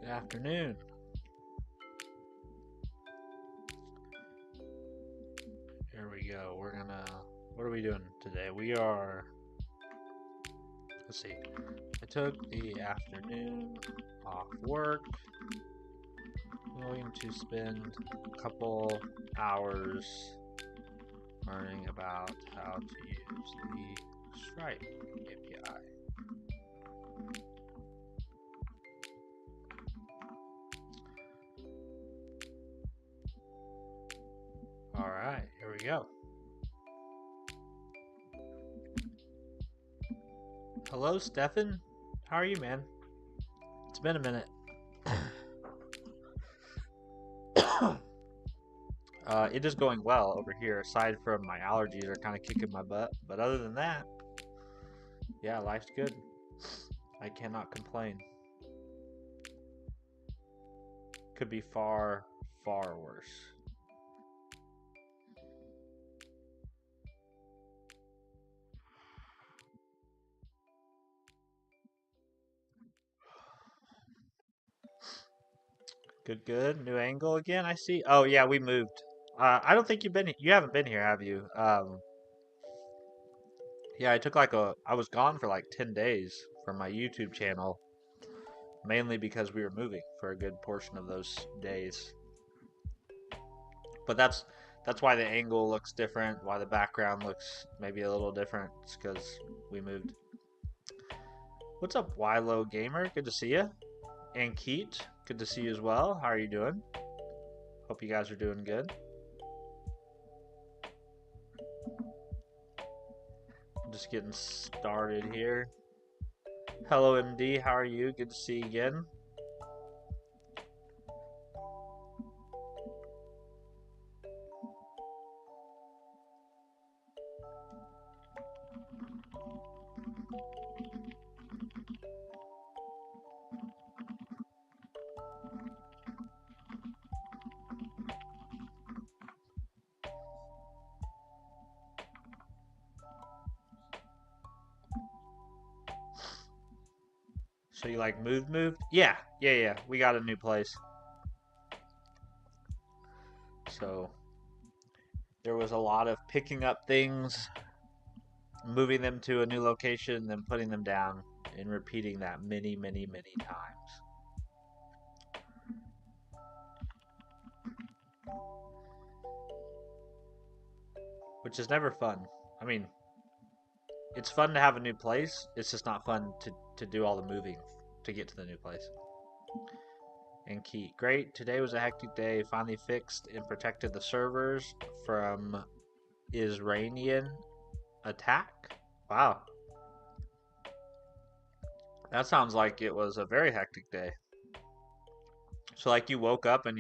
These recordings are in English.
Good afternoon. Here we go. What are we doing today? Let's see. I took the afternoon off work. I'm going to spend a couple hours learning about how to use the Stripe API. All right, here we go. Hello, Stefan. How are you, man? It's been a minute. It is going well over here, aside from my allergies are kind of kicking my butt. But other than that, yeah, life's good. I cannot complain. Could be far, far worse. Good, good. New angle again. I see. Oh yeah, we moved. I don't think you haven't been here, have you? Yeah, I was gone for like 10 days from my YouTube channel, mainly because we were moving for a good portion of those days. But that's why the angle looks different, why the background looks maybe a little different. It's because we moved. What's up, Wilo Gamer? Good to see you. And Keat, good to see you as well. How are you doing? Hope you guys are doing good. I'm just getting started here. Hello, MD. How are you? Good to see you again. So you like moved? Yeah. We got a new place. So there was a lot of picking up things, moving them to a new location, then putting them down, and repeating that many, many, many times. Which is never fun. I mean, it's fun to have a new place. It's just not fun to do all the moving to get to the new place. And Key, great. Today was a hectic day. Finally fixed and protected the servers from Iranian attack. Wow. That sounds like it was a very hectic day. So like you woke up and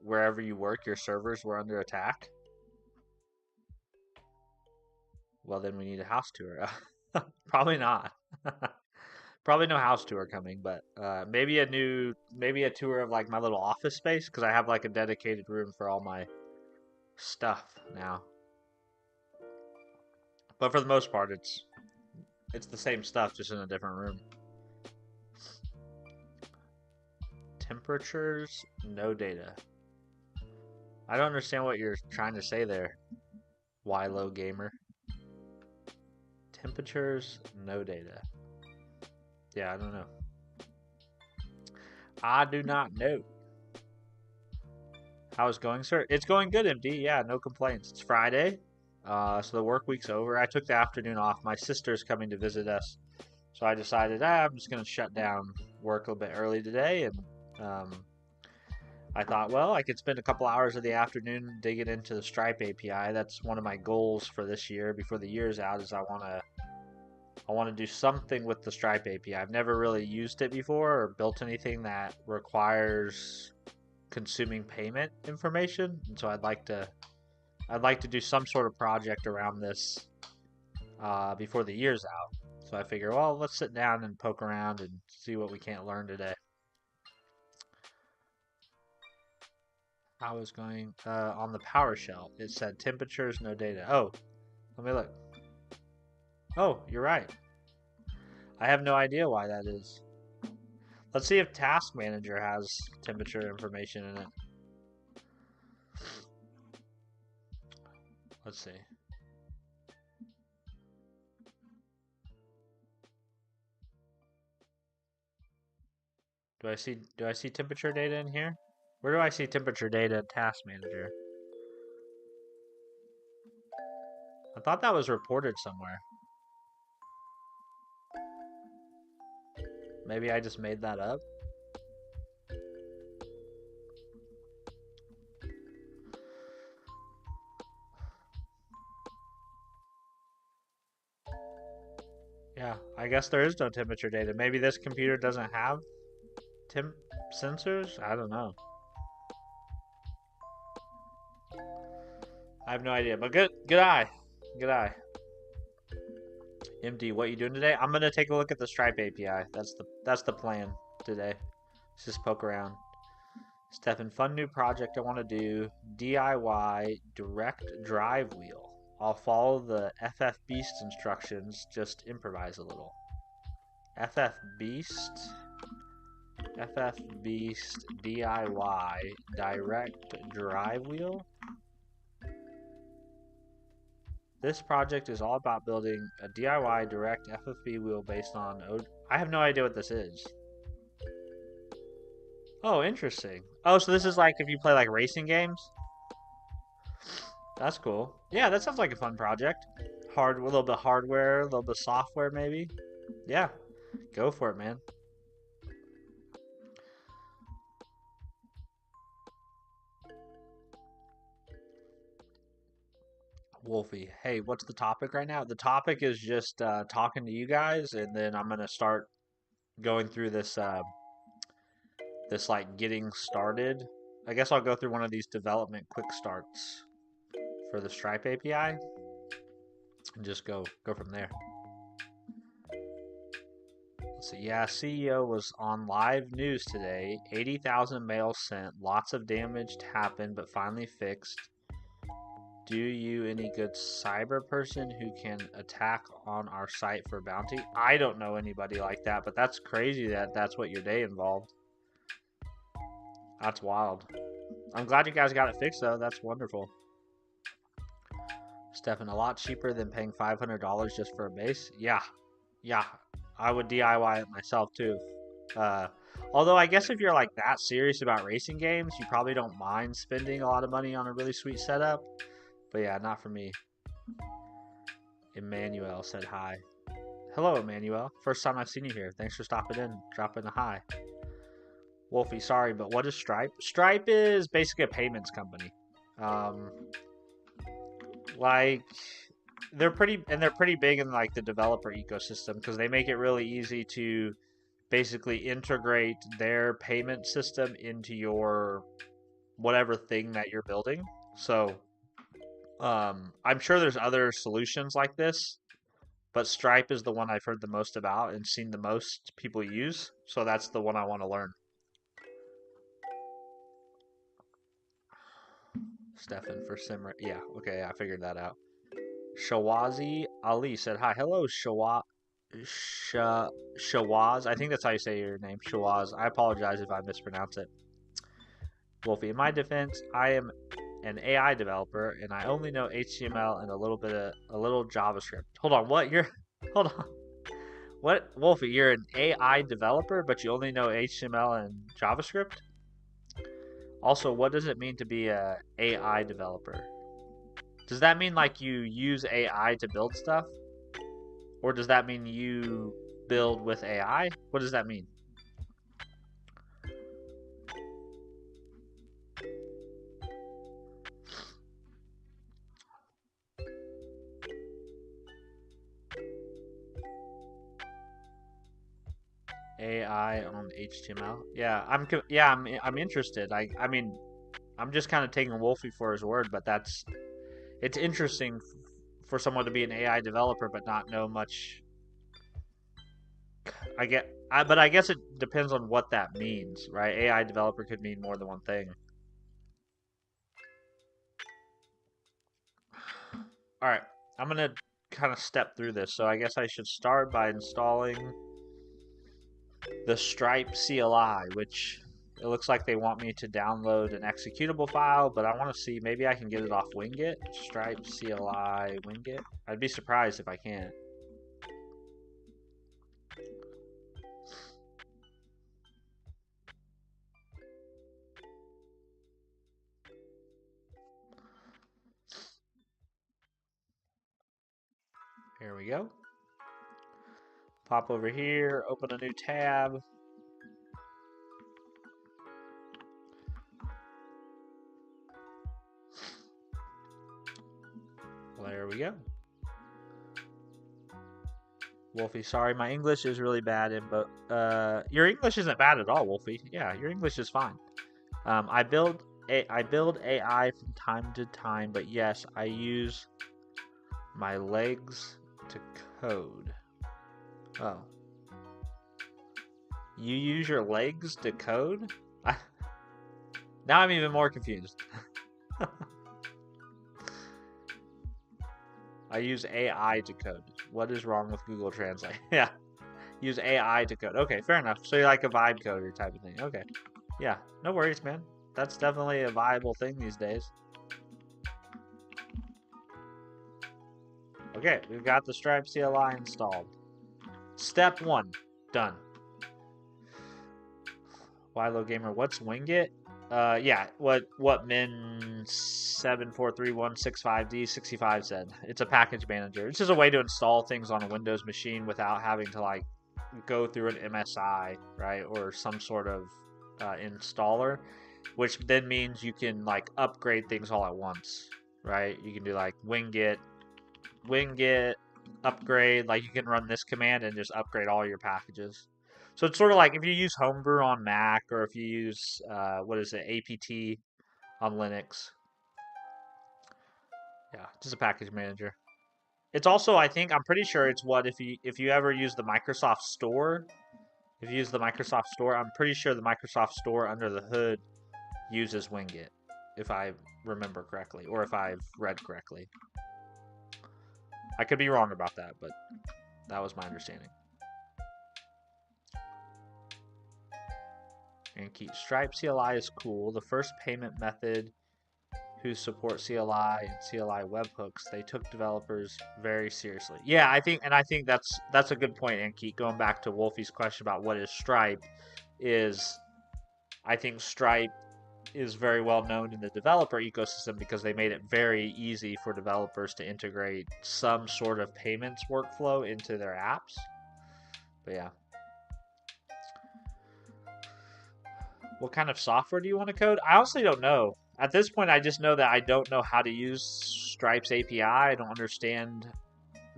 wherever you work, your servers were under attack? Well, then we need a house tour. Probably not. Probably no house tour coming, but maybe a tour of like my little office space because I have like a dedicated room for all my stuff now. But for the most part, it's the same stuff, just in a different room. Temperatures, no data. I don't understand what you're trying to say there, Wilo Gamer. Temperatures, no data. Yeah, I don't know. I do not know. How is it going, sir? It's going good, MD. Yeah, no complaints. It's Friday, so the work week's over. I took the afternoon off. My sister's coming to visit us, so I decided I'm just going to shut down work a little bit early today, and I thought, well, I could spend a couple hours of the afternoon digging into the Stripe API. That's one of my goals for this year. Before the year's out, is I want to do something with the Stripe API. I've never really used it before or built anything that requires consuming payment information, and so I'd like to do some sort of project around this before the year's out. So I figure, well, let's sit down and poke around and see what we can't learn today. I was going on the PowerShell. It said temperatures, no data. Oh, let me look. Oh, you're right. I have no idea why that is. Let's see if Task Manager has temperature information in it. Let's see. Do I see temperature data in here? Where do I see temperature data in Task Manager? I thought that was reported somewhere. Maybe I just made that up. Yeah, I guess there is no temperature data. Maybe this computer doesn't have temp sensors? I don't know. I have no idea, but good eye. Good eye. MD, what you doing today? I'm gonna take a look at the Stripe API. That's the plan today. Let's just poke around. Stefan, fun new project I want to do. DIY direct drive wheel. I'll follow the FF Beast instructions, just improvise a little. FF Beast? FF Beast DIY direct drive wheel? This project is all about building a DIY direct FFB wheel based on I have no idea what this is. Oh, interesting. Oh, so this is like if you play like racing games? That's cool. Yeah, that sounds like a fun project. A little bit of hardware, a little bit of software maybe. Yeah, go for it, man. Wolfie, hey, what's the topic right now? The topic is just talking to you guys, and then I'm gonna start going through this like getting started. I guess I'll go through one of these development quick starts for the Stripe API and just go from there. Let's see. Yeah, CEO was on live news today. 80,000 mails sent. Lots of damage happened, but finally fixed. Do you any good cyber person who can attack on our site for bounty? I don't know anybody like that, but that's crazy that that's what your day involved. That's wild. I'm glad you guys got it fixed though. That's wonderful. Stefan, a lot cheaper than paying $500 just for a base. Yeah, yeah. I would DIY it myself too. Uh, Although I guess if you're like that serious about racing games, you probably don't mind spending a lot of money on a really sweet setup. But yeah, not for me. Emmanuel said hi. Hello, Emmanuel. First time I've seen you here. Thanks for stopping in, dropping a hi. Wolfie, sorry, but what is Stripe? Stripe is basically a payments company. Um, like they're pretty big in like the developer ecosystem because they make it really easy to basically integrate their payment system into your whatever thing that you're building. So I'm sure there's other solutions like this, but Stripe is the one I've heard the most about and seen the most people use. So that's the one I want to learn. Stefan for Simmer. Yeah, okay, I figured that out. Shawazi Ali said hi. Hello, Shawaz. I think that's how you say your name, Shawaz. I apologize if I mispronounce it. Wolfie, in my defense, I am an AI developer and I only know HTML and a little JavaScript. Hold on, what? Hold on. What, Wolfie? You're an AI developer, but you only know HTML and JavaScript. Also, what does it mean to be a AI developer? Does that mean like you use AI to build stuff? Or does that mean you build with AI? What does that mean? AI on HTML? Yeah, I'm interested. I mean, I'm just kind of taking Wolfie for his word, but it's interesting for someone to be an AI developer but not know much. But I guess it depends on what that means, right? AI developer could mean more than one thing. All right, I'm gonna kind of step through this. So I guess I should start by installing the Stripe CLI, which it looks like they want me to download an executable file, but I want to see, maybe I can get it off Wingit. Stripe CLI Wingit. I'd be surprised if I can't. Here we go. Pop over here, open a new tab. There we go. Wolfie, sorry, my English is really bad, but your English isn't bad at all, Wolfie. Yeah, your English is fine. I build AI from time to time, but yes, I use my legs to code. Oh. You use your legs to code? Now I'm even more confused. I use AI to code. What is wrong with Google Translate? Yeah. Use AI to code. Okay, fair enough. So you're like a vibe coder type of thing. Okay. Yeah, no worries, man. That's definitely a viable thing these days. Okay, we've got the Stripe CLI installed. Step 1, done. Wilo Gamer, what's Wingit? Yeah, what min743165D65 said. It's a package manager. It's just a way to install things on a Windows machine without having to like go through an MSI, right, or some sort of installer, which then means you can like upgrade things all at once, right? You can do like Wingit upgrade, like you can run this command and just upgrade all your packages. So it's sort of like if you use Homebrew on Mac, or if you use what is it, APT on Linux. Yeah, just a package manager. It's also, I'm pretty sure it's what if you ever use the Microsoft Store. If you use the Microsoft Store, I'm pretty sure the Microsoft Store under the hood uses Wingit, if I remember correctly, or if I've read correctly. I could be wrong about that, but that was my understanding. And keep Stripe CLI is cool. The first payment method who support CLI and CLI webhooks, they took developers very seriously. Yeah, I think that's a good point, Ankit. Going back to Wolfie's question about what is Stripe, is I think Stripe is very well known in the developer ecosystem because they made it very easy for developers to integrate some sort of payments workflow into their apps. But yeah. What kind of software do you want to code? I honestly don't know. At this point, I just know that I don't know how to use Stripe's API. I don't understand,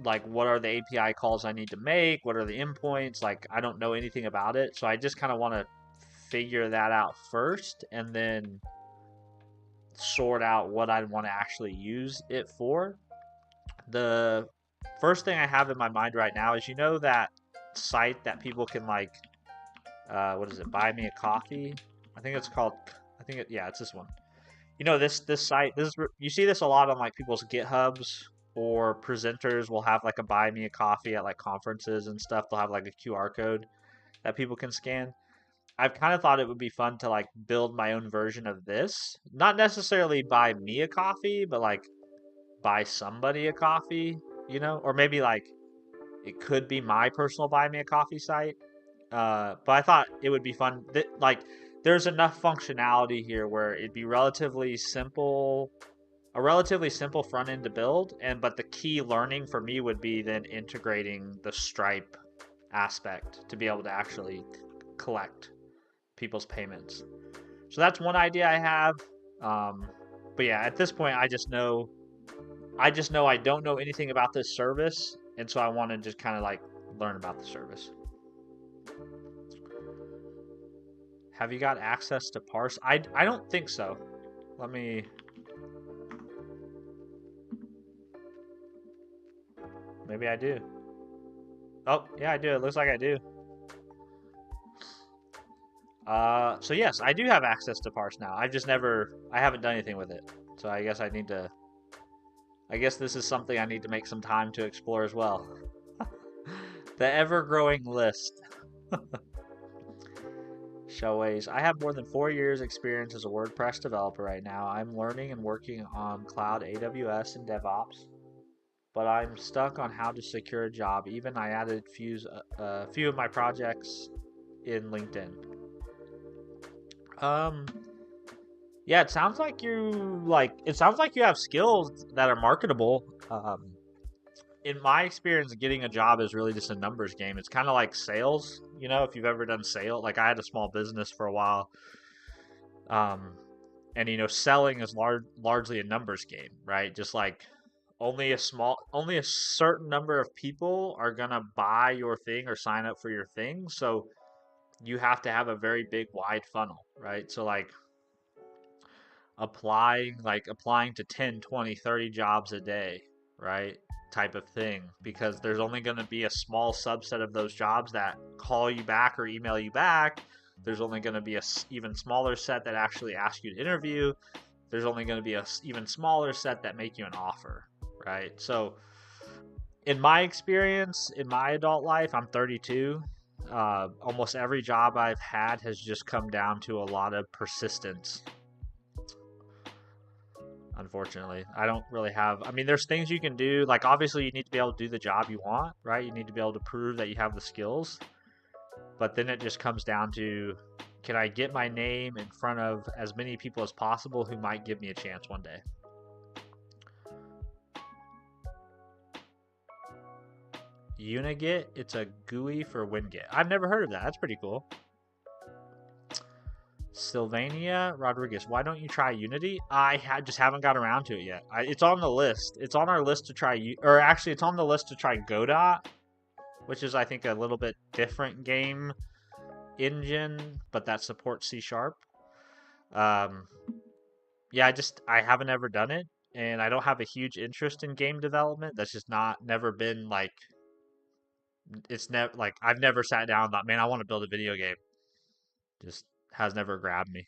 like, what are the API calls I need to make? What are the endpoints? Like, I don't know anything about it. So I just kind of want to figure that out first and then sort out what I want to actually use it for. The first thing I have in my mind right now is, that site that people can, like, what is it? Buy me a coffee. I think it's called. Yeah, it's this one. This site. You see this a lot on like people's GitHubs, or presenters will have like a buy me a coffee at like conferences and stuff. They'll have like a QR code that people can scan. I've kind of thought it would be fun to like build my own version of this. Not necessarily buy me a coffee, but like buy somebody a coffee. Or maybe like it could be my personal buy me a coffee site. But I thought it would be fun. Like, there's enough functionality here where it'd be a relatively simple front end to build. But the key learning for me would be then integrating the Stripe aspect to be able to actually collect people's payments. So that's one idea I have. But yeah, at this point, I just know I don't know anything about this service, and so I want to just kind of like learn about the service. Have you got access to parse? I don't think so. Let me... Maybe I do. Oh, yeah, I do. It looks like I do. So yes, I do have access to parse now. I haven't done anything with it. So I guess I guess this is something I need to make some time to explore as well. The ever-growing list. Showways. I have more than 4 years experience as a WordPress developer right now. I'm learning and working on cloud AWS and DevOps, but I'm stuck on how to secure a job. Even I added a few of my projects in LinkedIn. Um, yeah, it sounds like you have skills that are marketable. In my experience, getting a job is really just a numbers game. It's kind of like sales, if you've ever done sales. Like I had a small business for a while, um, and selling is largely a numbers game, right? Just like only a certain number of people are gonna buy your thing or sign up for your thing. So you have to have a very big, wide funnel, right? So like applying to 10, 20, 30 jobs a day, right? Type of thing, because there's only going to be a small subset of those jobs that call you back or email you back. There's only going to be a even smaller set that actually ask you to interview. There's only going to be a even smaller set that make you an offer, right? So in my experience, in my adult life, I'm 32. Almost every job I've had has just come down to a lot of persistence. Unfortunately, I don't really have. I mean, there's things you can do. Like, obviously, you need to be able to do the job you want, right? You need to be able to prove that you have the skills. But then it just comes down to, can I get my name in front of as many people as possible who might give me a chance one day? Unigit, it's a GUI for Winget. I've never heard of that. That's pretty cool. Sylvania Rodriguez, why don't you try Unity? Just haven't got around to it yet. It's on the list. It's on our list to try, or actually, it's on the list to try Godot, which is, I think, a little bit different game engine, but that supports C#. Yeah, I haven't ever done it, and I don't have a huge interest in game development. That's just never been like, it's never like I've never sat down and thought, man, I want to build a video game. Just has never grabbed me.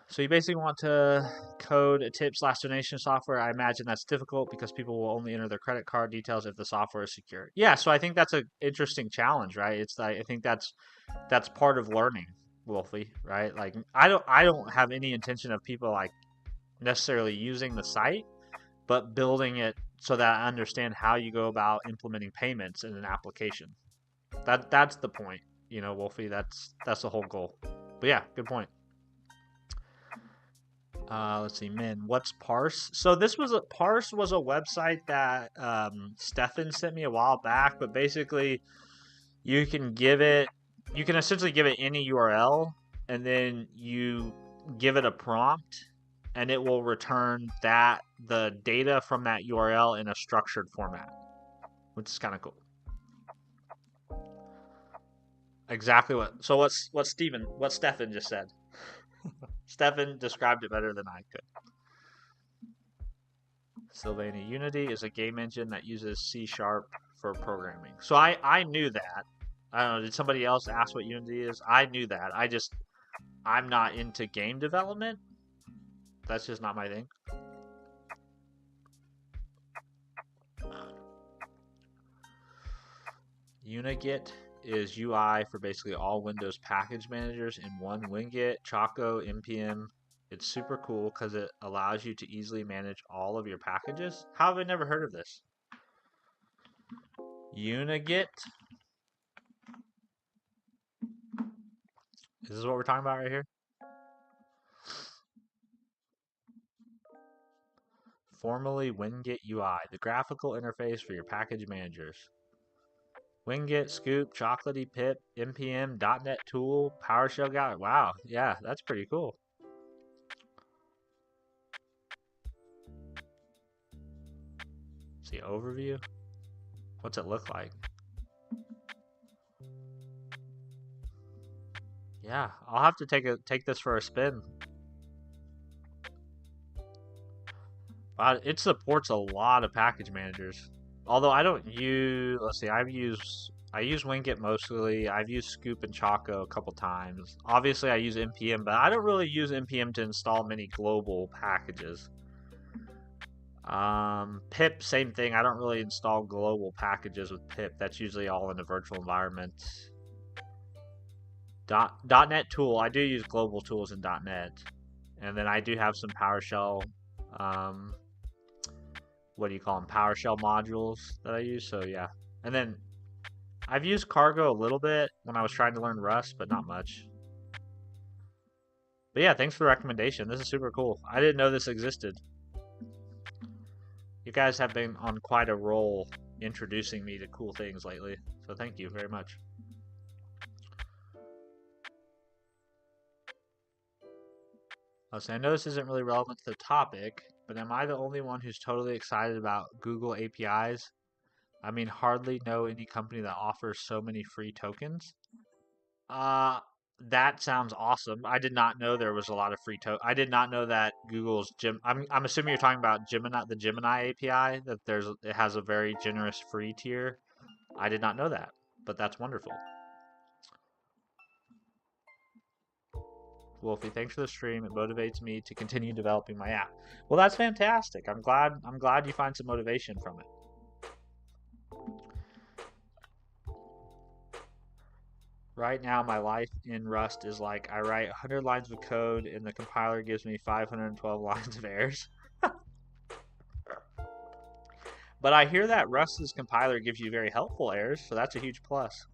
So you basically want to code a tip/donation software. I imagine that's difficult because people will only enter their credit card details if the software is secure. Yeah, so I think that's an interesting challenge, right? I think that's part of learning, Wolfie, right? Like I don't have any intention of people like necessarily using the site, but building it so that I understand how you go about implementing payments in an application. That's the point, Wolfie. That's the whole goal. But yeah, good point. Let's see, what's Parse? So Parse was a website that Stefan sent me a while back, but basically you can essentially give it any URL, and then you give it a prompt, and it will return the data from that URL in a structured format, which is kind of cool. Exactly what Stefan just said. Stefan described it better than I could. Sylvania, Unity is a game engine that uses C# for programming. So I knew that. I don't know, did somebody else ask what Unity is? I knew that. I'm not into game development. That's just not my thing. Unigit is UI for basically all Windows package managers in one. Winget, Choco, npm. It's super cool because it allows you to easily manage all of your packages. How have I never heard of this? Unigit. Is this what we're talking about right here? Formerly Winget UI, the graphical interface for your package managers. Winget, Scoop, Chocolatey, Pip, npm, .NET Tool, PowerShell guy. Wow, yeah, that's pretty cool. See, overview. What's it look like? Yeah, I'll have to take this for a spin. It supports a lot of package managers. Although I don't use, let's see, I use Winget mostly. I've used Scoop and Choco a couple times. Obviously, I use npm, but I don't really use npm to install many global packages. Pip, same thing. I don't really install global packages with Pip. That's usually all in a virtual environment. .NET tool. I do use global tools in .NET, and then I do have some PowerShell. Um, what do you call them? PowerShell modules that I use. So yeah, and then I've used Cargo a little bit when I was trying to learn Rust, but not much. But yeah, thanks for the recommendation. This is super cool. I didn't know this existed. You guys have been on quite a roll introducing me to cool things lately, so thank you very much. I know this isn't really relevant to the topic, but am I the only one who's totally excited about Google APIs? I mean, hardly know any company that offers so many free tokens. Uh, that sounds awesome. I did not know there was a lot of free I did not know that Google's I'm assuming you're talking about Gemini, the Gemini API, that it has a very generous free tier. I did not know that, but that's wonderful. Wolfie, thanks for the stream. It motivates me to continue developing my app. Well, that's fantastic. I'm glad you find some motivation from it. Right now, my life in Rust is like I write 100 lines of code and the compiler gives me 512 lines of errors. But I hear that Rust's compiler gives you very helpful errors, so that's a huge plus.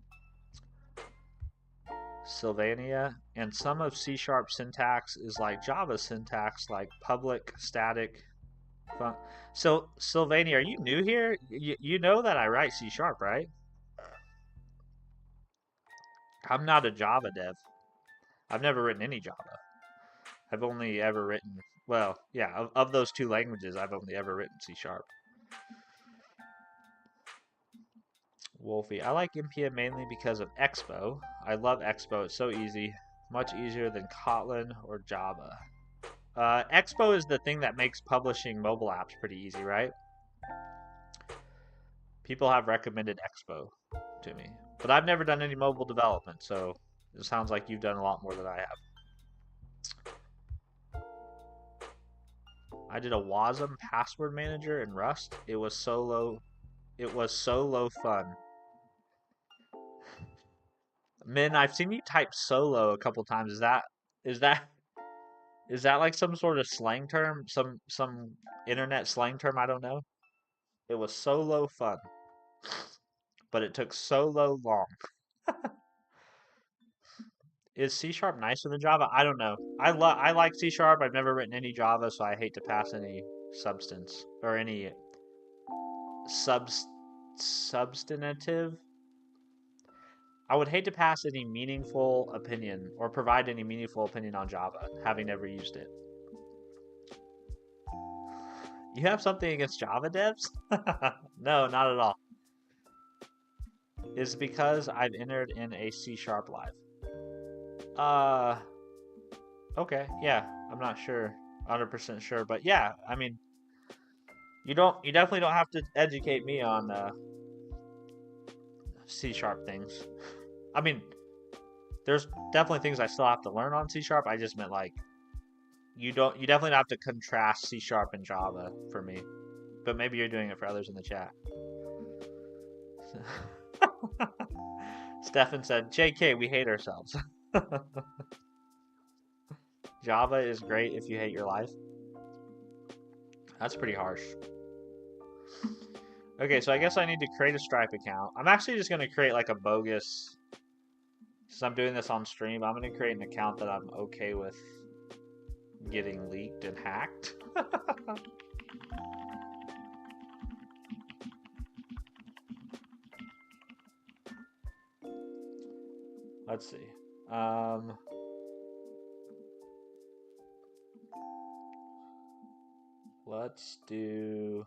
Sylvania, and some of C# syntax is like Java syntax, like public, static, fun. So, Sylvania, are you new here? You know that I write C#, right? I'm not a Java dev. I've never written any Java. I've only ever written, well, yeah, of those two languages, I've only ever written C#. Wolfie, I like NPM mainly because of Expo. I love Expo. It's so easy, much easier than Kotlin or Java. Expo is the thing that makes publishing mobile apps pretty easy, right? People have recommended Expo to me, but I've never done any mobile development, so it sounds like you've done a lot more than I have. I did a WASM password manager in Rust. It was so low fun. Min, I've seen you type solo a couple times. Is that is that like some sort of slang term? Some internet slang term I don't know? It was solo fun, but it took so long. Is C# nicer than Java? I don't know. I like C#. I've never written any Java, so I hate to pass any substance or any substantive. I would hate to pass any meaningful opinion or provide any meaningful opinion on Java, having never used it. You have something against Java devs? No, not at all. It's because I've entered in a C# live. Uh, okay, yeah, I'm not sure, 100% sure, but yeah, I mean, you definitely don't have to educate me on C# things. I mean, there's definitely things I still have to learn on C#. I just meant like you definitely don't have to contrast C# and Java for me. But maybe you're doing it for others in the chat. Stefan said, JK, we hate ourselves. Java is great if you hate your life. That's pretty harsh. Okay, so I guess I need to create a Stripe account. I'm actually just going to create like a bogus, since I'm doing this on stream, I'm going to create an account that I'm okay with getting leaked and hacked. Let's see. Let's do...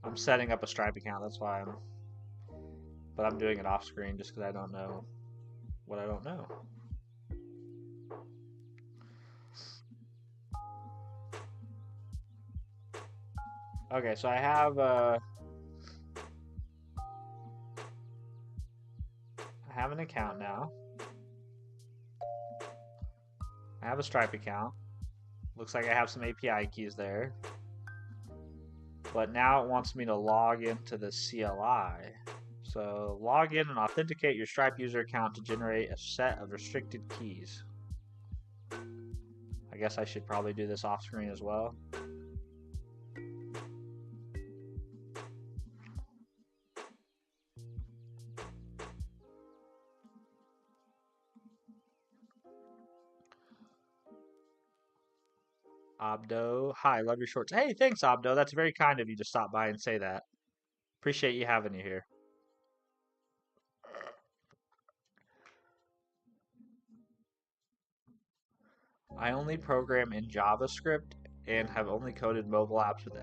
I'm setting up a Stripe account. That's why but I'm doing it off screen just because I don't know what I don't know. Okay, so I have an account now. I have a Stripe account. Looks like I have some API keys there. But now it wants me to log into the CLI. So log in and authenticate your Stripe user account to generate a set of restricted keys. I guess I should probably do this off screen as well. Abdo, hi, love your shorts. Hey, thanks, Abdo. That's very kind of you to stop by and say that. Appreciate you having you here. I only program in JavaScript and have only coded mobile apps with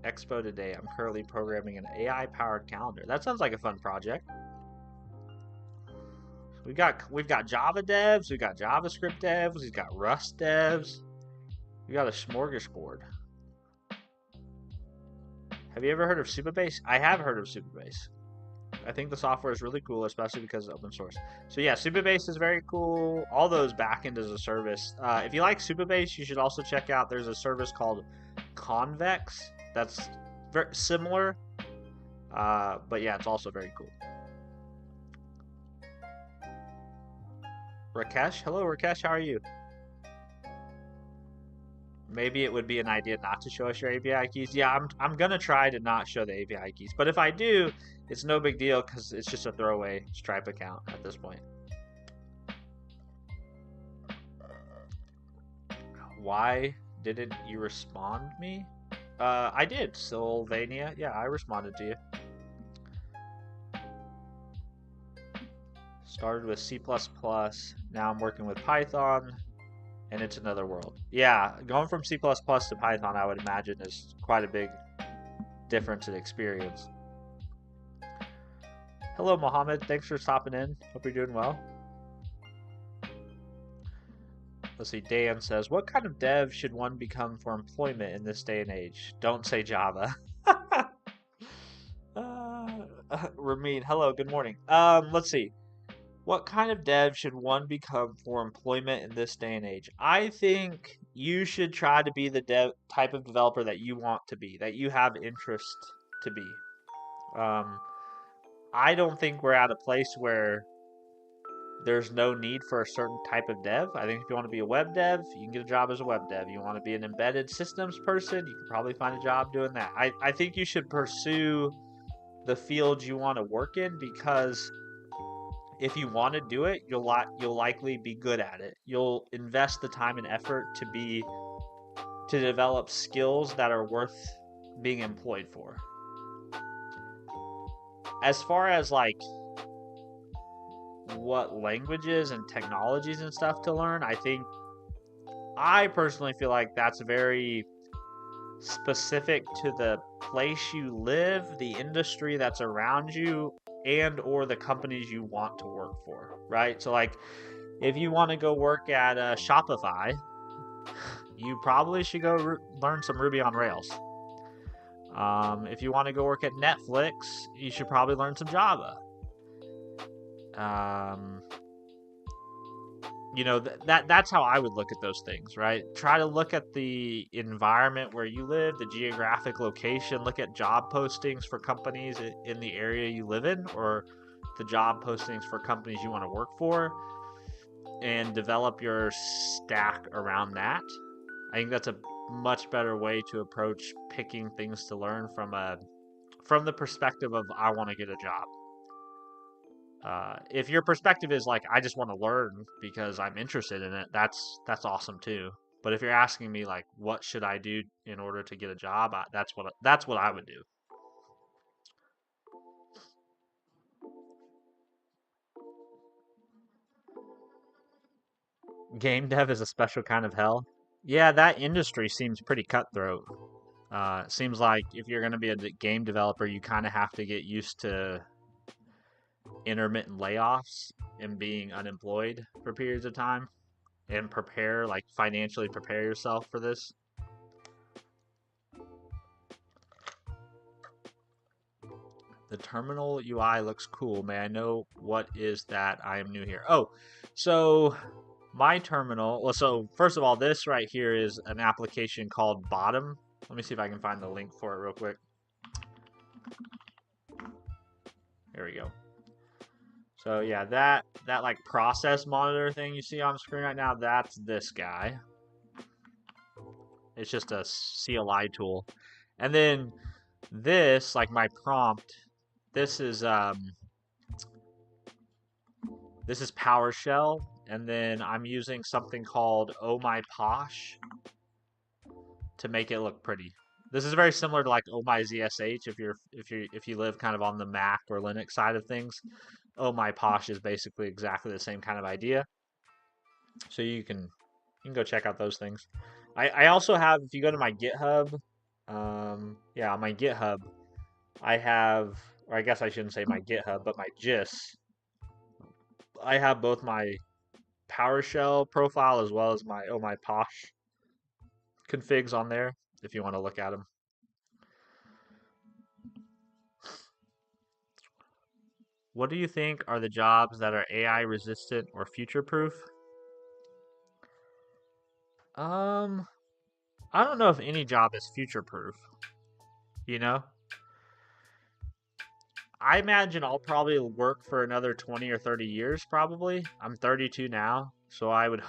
Expo today. I'm currently programming an AI-powered calendar. That sounds like a fun project. We've got Java devs, we've got JavaScript devs, we've got Rust devs. We got a smorgasbord. Have you ever heard of Supabase? I have heard of Supabase. I think the software is really cool, especially because it's open source. So yeah, Supabase is very cool. All those backend as a service. If you like Supabase, you should also check out. There's a service called Convex that's very similar, but yeah, it's also very cool. Rakesh, hello Rakesh, how are you? Maybe it would be an idea not to show us your API keys. Yeah, I'm gonna try to not show the API keys, but if I do, it's no big deal because it's just a throwaway Stripe account at this point. Why didn't you respond me? I did, Sylvania. Yeah, I responded to you. Started with C++. Now I'm working with Python, and it's another world. Yeah, going from C++ to Python, I would imagine, is quite a big difference in experience. Hello, Mohammed. Thanks for stopping in. Hope you're doing well. Let's see. Dan says, "What kind of dev should one become for employment in this day and age?" Don't say Java. Ramin, hello. Good morning. Let's see. What kind of dev should one become for employment in this day and age? I think you should try to be the type of developer that you want to be, that you have interest to be. Um, I don't think we're at a place where there's no need for a certain type of dev. I think if you want to be a web dev, you can get a job as a web dev. You want to be an embedded systems person, you can probably find a job doing that. I think you should pursue the field you want to work in because if you want to do it, you'll likely be good at it. You'll invest the time and effort to develop skills that are worth being employed for. As far as like what languages and technologies and stuff to learn, I personally feel like that's very specific to the place you live, the industry that's around you, and or the companies you want to work for, right? So like if you want to go work at Shopify, you probably should go learn some Ruby on Rails. If you want to go work at Netflix, you should probably learn some Java. That's how I would look at those things, right? Try to look at the environment where you live, the geographic location, look at job postings for companies in the area you live in, or the job postings for companies you want to work for, and develop your stack around that. I think that's a much better way to approach picking things to learn from the perspective of I want to get a job. If your perspective is like I just want to learn because I'm interested in it, that's awesome too. But if you're asking me like what should I do in order to get a job, that's what I would do. Game dev is a special kind of hell. Yeah, that industry seems pretty cutthroat. Seems like if you're going to be a game developer, you kind of have to get used to intermittent layoffs and being unemployed for periods of time and prepare, like financially prepare yourself for this. The terminal UI looks cool. May I know what is that? I am new here. Oh, so my terminal. Well, so first of all, this right here is an application called Bottom. Let me see if I can find the link for it real quick. There we go. So yeah, that like process monitor thing you see on the screen right now, that's this guy. It's just a CLI tool. And then this, like my prompt, this is PowerShell, and then I'm using something called Oh My Posh to make it look pretty. This is very similar to like Oh My ZSH if you live kind of on the Mac or Linux side of things. Oh My Posh is basically exactly the same kind of idea. So you can go check out those things. I also have, if you go to my GitHub, yeah, on my GitHub, I have, or I guess I shouldn't say my GitHub, but my GIS. I have both my PowerShell profile as well as my Oh My Posh configs on there if you want to look at them. What do you think are the jobs that are AI resistant or future proof? Um, I don't know if any job is future proof, you know? I imagine I'll probably work for another 20 or 30 years probably. I'm 32 now, so I would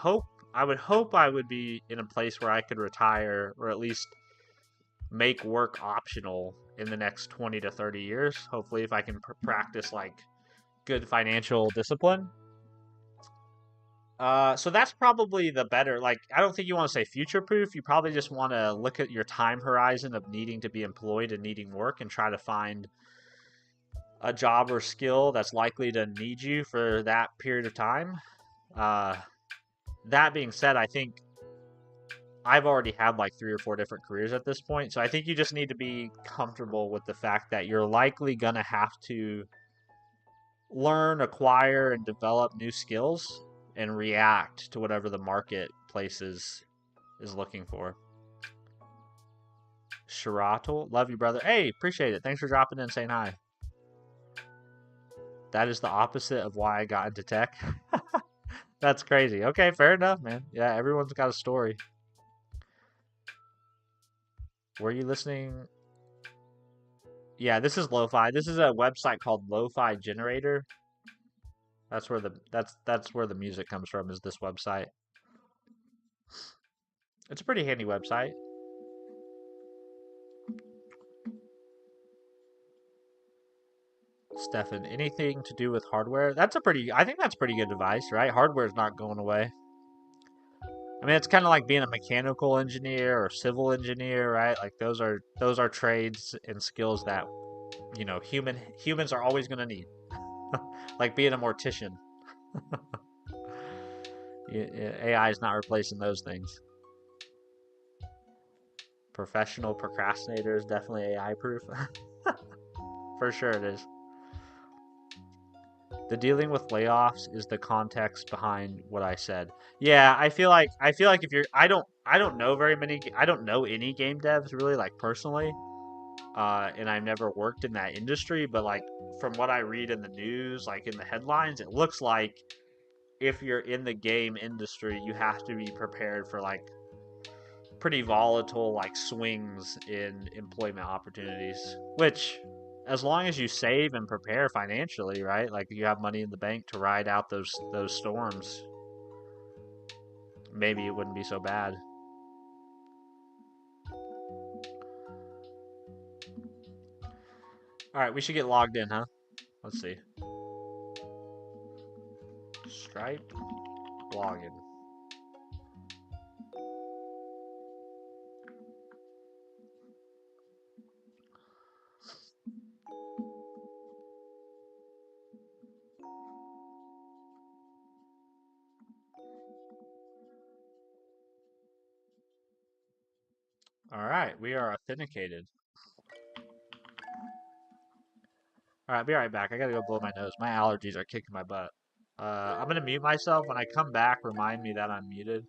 be in a place where I could retire or at least make work optional in the next 20 to 30 years. Hopefully if I can practice like good financial discipline. So that's probably the better. Like, I don't think you want to say future proof. You probably just want to look at your time horizon of needing to be employed and needing work and try to find a job or skill that's likely to need you for that period of time. Uh, that being said, I think I've already had like 3 or 4 different careers at this point. So I think you just need to be comfortable with the fact that you're likely going to have to learn, acquire, and develop new skills and react to whatever the marketplace is looking for. Shirato, love you, brother. Hey, appreciate it. Thanks for dropping in and saying hi. That is the opposite of why I got into tech. That's crazy. Okay, fair enough, man. Yeah, everyone's got a story. Were you listening? Yeah, this is lo-fi. This is a website called Lo-Fi Generator. That's where the music comes from, is this website. It's a pretty handy website. Stefan, anything to do with hardware? I think that's pretty good advice, right? Hardware's not going away. I mean, it's kind of like being a mechanical engineer or civil engineer, right? Like those are trades and skills that, humans are always going to need. Like being a mortician. AI is not replacing those things. Professional procrastinator is definitely AI proof. For sure it is. The dealing with layoffs is the context behind what I said. Yeah, I feel like if you're I don't know very many I don't know any game devs really, like personally. And I've never worked in that industry, but like from what I read in the news, like in the headlines, it looks like if you're in the game industry, you have to be prepared for like pretty volatile like swings in employment opportunities, which as long as you save and prepare financially, right? Like you have money in the bank to ride out those storms, maybe it wouldn't be so bad. All right, we should get logged in, huh? Let's see. Stripe login. All All right, we are authenticated. All right, be right back. I gotta go blow my nose. My allergies are kicking my butt. I'm gonna mute myself. When I come back, remind me that I'm muted.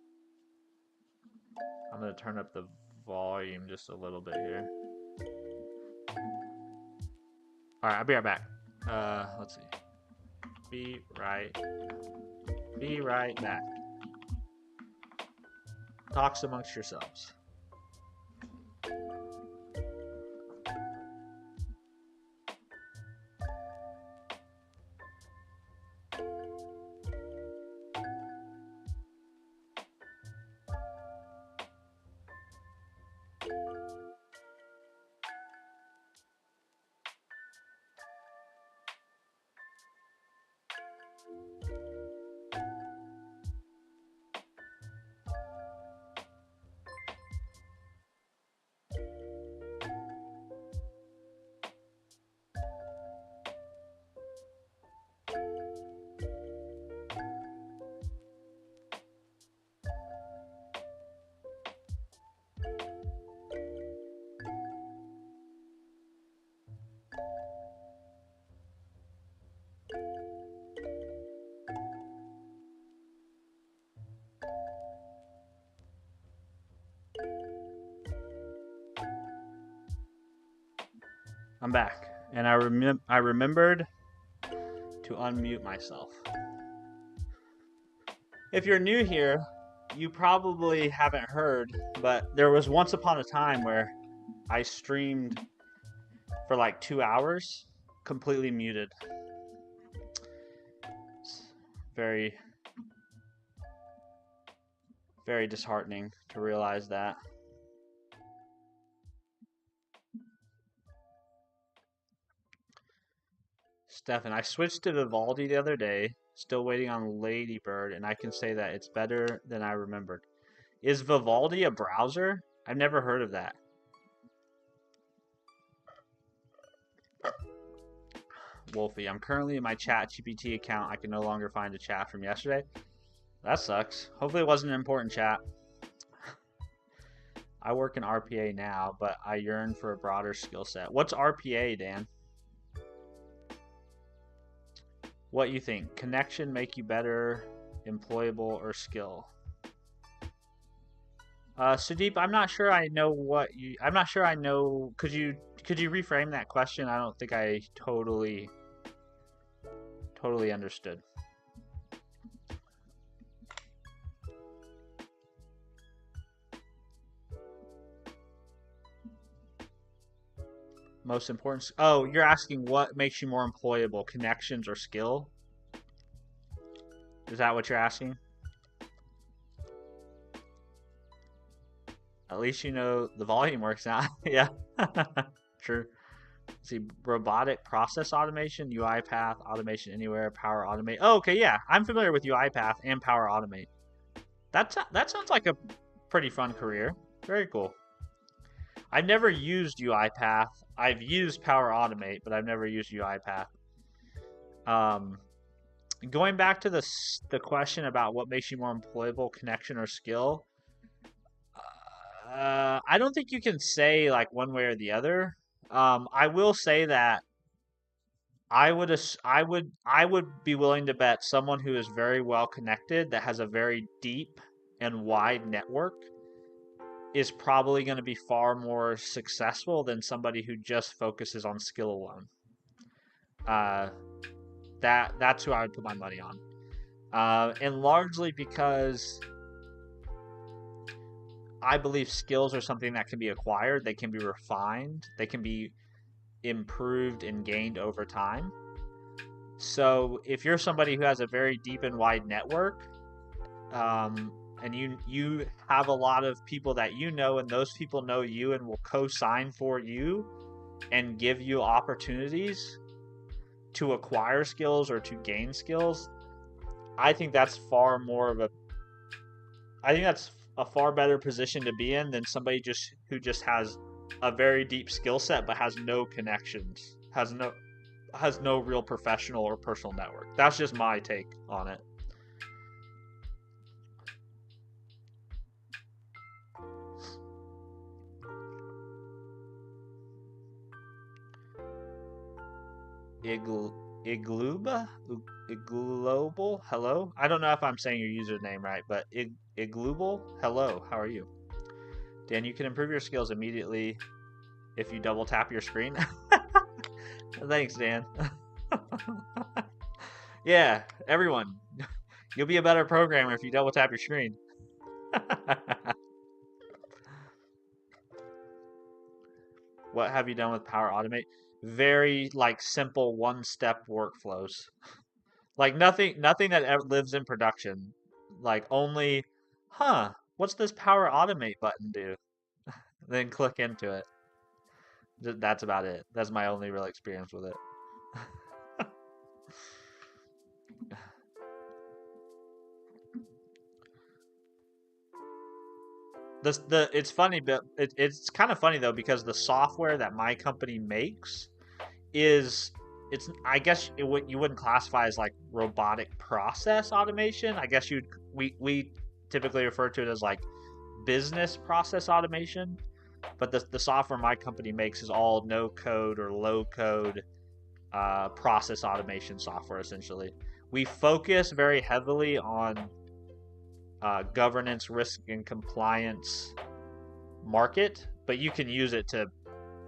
I'm gonna turn up the volume just a little bit here. All right, I'll be right back. Let's see. Be right back. Talks amongst yourselves. I'm back, and I remembered to unmute myself. If you're new here, you probably haven't heard, but there was once upon a time where I streamed for like 2 hours, completely muted. It's very, very disheartening to realize that. Stefan, I switched to Vivaldi the other day, still waiting on Ladybird, and I can say that it's better than I remembered. Is Vivaldi a browser? I've never heard of that. Wolfie, I'm currently in my ChatGPT account. I can no longer find a chat from yesterday. That sucks. Hopefully it wasn't an important chat. I work in RPA now, but I yearn for a broader skill set. What's RPA, Dan? What you think? Connection make you better, employable, or skill? Sudeep, I'm not sure I know what you. I'm not sure I know. Could you reframe that question? I don't think I totally understood. Most important. Oh, you're asking what makes you more employable, connections or skill? Is that what you're asking? At least you know the volume works now. Yeah, true. Let's see, robotic process automation, UiPath, automation anywhere, Power Automate. Oh, okay, yeah, I'm familiar with UiPath and Power Automate. That sounds like a pretty fun career. Very cool. I've never used UiPath. I've used Power Automate, but I've never used UiPath. Going back to the question about what makes you more employable, connection or skill. I don't think you can say like one way or the other. I will say that I would be willing to bet someone who is very well connected, that has a very deep and wide network, is probably going to be far more successful than somebody who just focuses on skill alone. That's who I would put my money on, and largely because I believe skills are something that can be acquired, they can be refined, they can be improved and gained over time. So if you're somebody who has a very deep and wide network, and you have a lot of people that you know, and those people know you and will co-sign for you and give you opportunities to acquire skills or to gain skills, I think that's a far better position to be in than somebody who just has a very deep skill set but has no connections, has no real professional or personal network. That's just my take on it. Igl Igluba? Iglobal? Hello? I don't know if I'm saying your username right, but Iglubal? Hello, how are you? Dan, you can improve your skills immediately if you double tap your screen. Thanks, Dan. Yeah, everyone. You'll be a better programmer if you double tap your screen. What have you done with Power Automate? Very like simple one-step workflows. Like nothing that lives in production. Like only, what's this Power Automate button do? Then click into it. That's about it. That's my only real experience with it. It's funny, but it's kind of funny though because the software that my company makes is it's I guess you wouldn't classify as like robotic process automation. I guess we typically refer to it as like business process automation. But the software my company makes is all no code or low code process automation software essentially. We focus very heavily on governance, risk, and compliance market, but you can use it to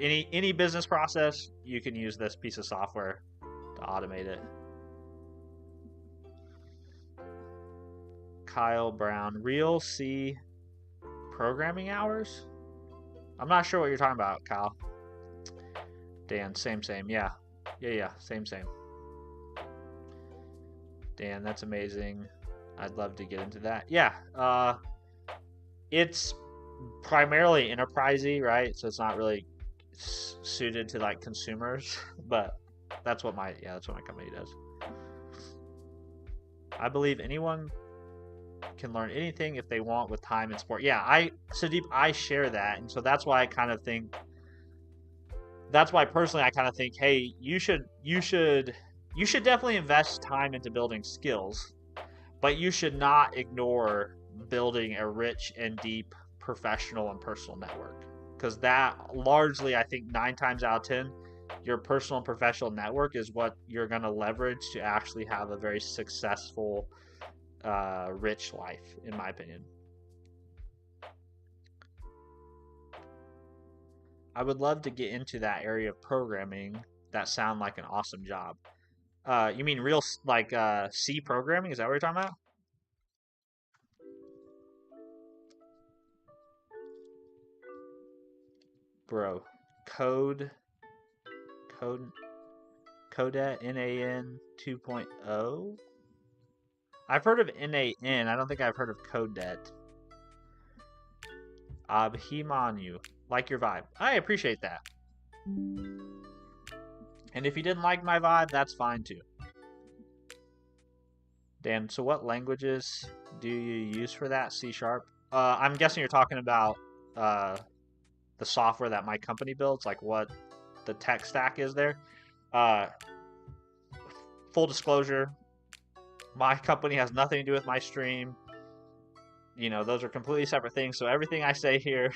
any business process. You can use this piece of software to automate it. Kyle Brown, real C programming hours? I'm not sure what you're talking about, Kyle. Dan, same. Yeah. Yeah, same. Dan, that's amazing. I'd love to get into that. Yeah. It's primarily enterprisey, right? So it's not really suited to like consumers, but that's what my company does. I believe anyone can learn anything if they want with time and sport. Yeah, Sudeep, I share that, and so that's why I kind of think. That's why personally I kind of think, hey, you should definitely invest time into building skills, but you should not ignore building a rich and deep professional and personal network because that largely, I think 9 times out of 10, your personal and professional network is what you're going to leverage to actually have a very successful, rich life, in my opinion. I would love to get into that area of programming. That sound like an awesome job. You mean real like C programming? Is that what you're talking about? Bro, code, code, Codet NAN 2.0. I've heard of NAN. I don't think I've heard of Codet. Abhimanu, like your vibe. I appreciate that. And if you didn't like my vibe, that's fine too. Dan, so what languages do you use for that? C sharp? I'm guessing you're talking about uh, the software that my company builds, like what the tech stack is there. Uh, Full disclosure, my company has nothing to do with my stream. Those are completely separate things. So everything I say here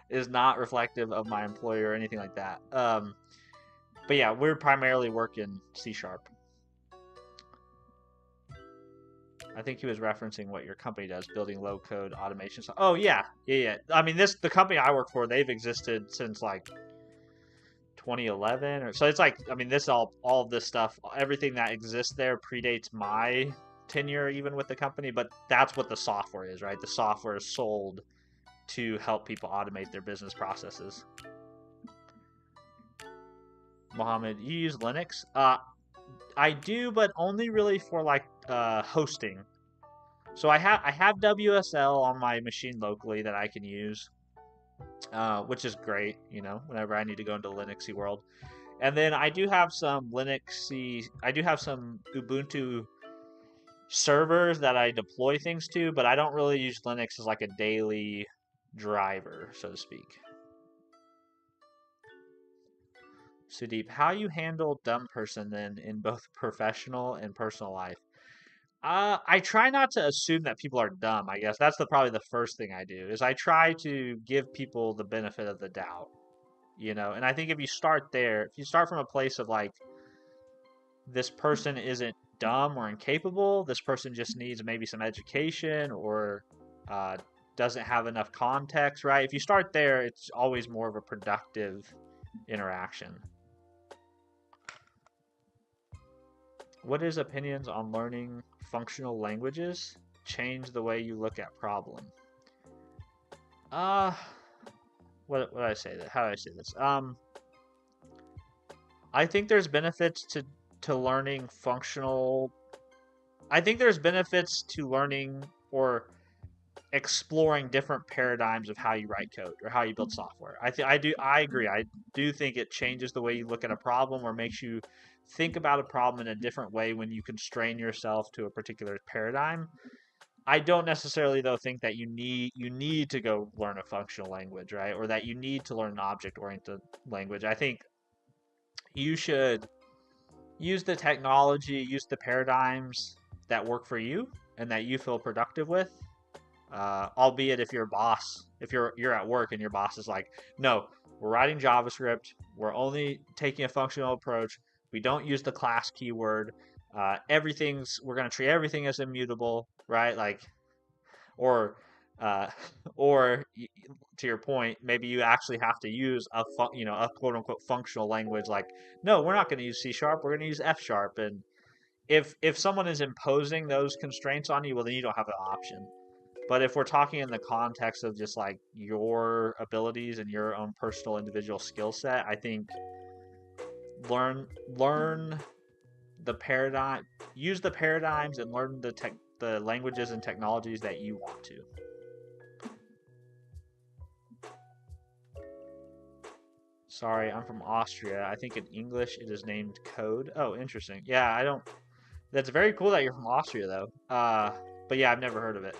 is not reflective of my employer or anything like that. But yeah, we're primarily working C sharp. I think he was referencing what your company does, building low code automation. Oh yeah. I mean, the company I work for, they've existed since like 2011 or so. It's like, I mean, this all of this stuff, everything that exists there predates my tenure even with the company, but that's what the software is, right? The software is sold to help people automate their business processes. Mohammed, you use Linux? I do, but only really for like hosting. So I have WSL on my machine locally that I can use, which is great. Whenever I need to go into Linuxy world, and then I do have some Linuxy. I do have some Ubuntu servers that I deploy things to, but I don't really use Linux as like a daily driver, so to speak. Sudeep, how you handle dumb person then in both professional and personal life? I try not to assume that people are dumb. I guess that's probably the first thing I do is I try to give people the benefit of the doubt. And I think if you start there, if you start from a place of like, this person isn't dumb or incapable, this person just needs maybe some education or uh, doesn't have enough context, right? If you start there, it's always more of a productive interaction. What is opinions on learning functional languages change the way you look at problem? Uh, what did I say that? How did I say this? I think there's benefits to learning functional. I think there's benefits to learning or exploring different paradigms of how you write code or how you build software. I agree. I do think it changes the way you look at a problem or makes you think about a problem in a different way when you constrain yourself to a particular paradigm. I don't necessarily though think that you need to go learn a functional language, right? Or that you need to learn an object oriented language. I think you should use the technology, use the paradigms that work for you and that you feel productive with. Albeit if your boss, if you're at work and your boss is like, no, we're writing JavaScript, we're only taking a functional approach, we don't use the class keyword, we're gonna treat everything as immutable, right? Like, or uh, or to your point, maybe you actually have to use a quote unquote functional language. Like, no, we're not going to use C sharp. We're going to use F sharp. And if someone is imposing those constraints on you, well, then you don't have an option. But if we're talking in the context of just like your abilities and your own personal individual skill set, I think learn the paradigm, use the paradigms, and learn the languages and technologies that you want to. Sorry, I'm from Austria. I think in English it is named code. Oh, interesting. Yeah, I don't. That's very cool that you're from Austria, though. But yeah, I've never heard of it.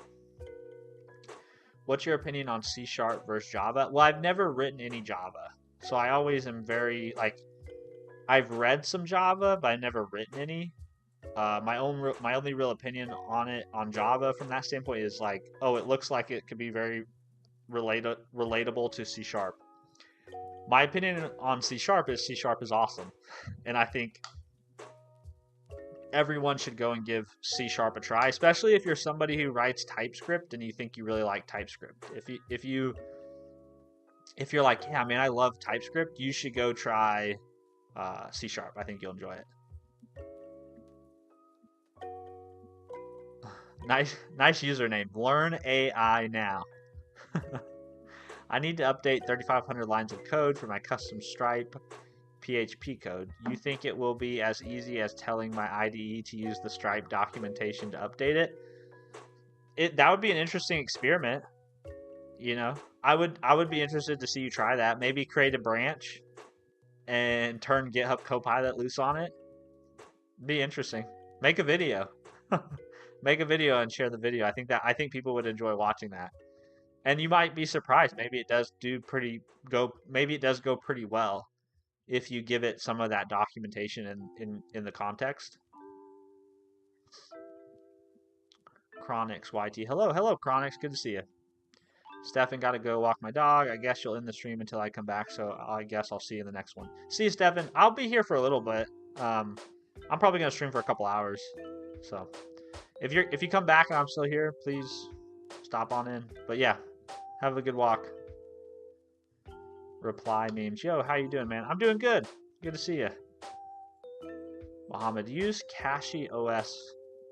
What's your opinion on C Sharp versus Java? Well, I've never written any Java, so I always am very like. I've read some Java, but I've never written any. My only real opinion on it on Java from that standpoint is like, oh, it looks like it could be very relatable to C Sharp. My opinion on C Sharp is awesome, and I think everyone should go and give C Sharp a try, especially if you're somebody who writes TypeScript and you think you really like TypeScript. If you're like, yeah, man, I love TypeScript, you should go try C Sharp. I think you'll enjoy it. Nice username. Learn AI now. I need to update 3,500 lines of code for my custom Stripe PHP code. You think it will be as easy as telling my IDE to use the Stripe documentation to update it? That would be an interesting experiment. I would be interested to see you try that. Maybe create a branch and turn GitHub Copilot loose on it. Be interesting. Make a video. Make a video and share the video. I think people would enjoy watching that. And you might be surprised. Maybe it does go pretty well if you give it some of that documentation in the context. Chronix YT. Hello, Chronix. Good to see you. Stefan, got to go walk my dog. I guess you'll end the stream until I come back, so I guess I'll see you in the next one. See you, Stefan. I'll be here for a little bit. I'm probably gonna stream for a couple hours. So if you come back and I'm still here, please stop on in. But yeah, have a good walk. Reply memes. Yo, how you doing, man? I'm doing good. Good to see you. Mohammed, use Cache OS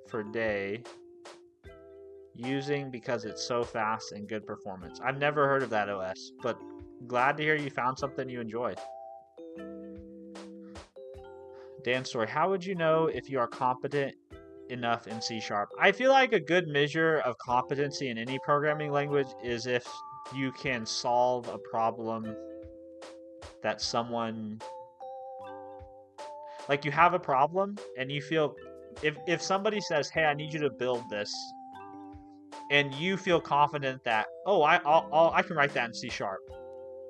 for day. Using because it's so fast and good performance. I've never heard of that OS, but glad to hear you found something you enjoy. Dan Story, how would you know if you are competent enough in C Sharp? I feel like a good measure of competency in any programming language is if you can solve a problem that someone, like, you have a problem and you feel, if somebody says, hey, I need you to build this, and you feel confident that, oh, I can write that in C Sharp,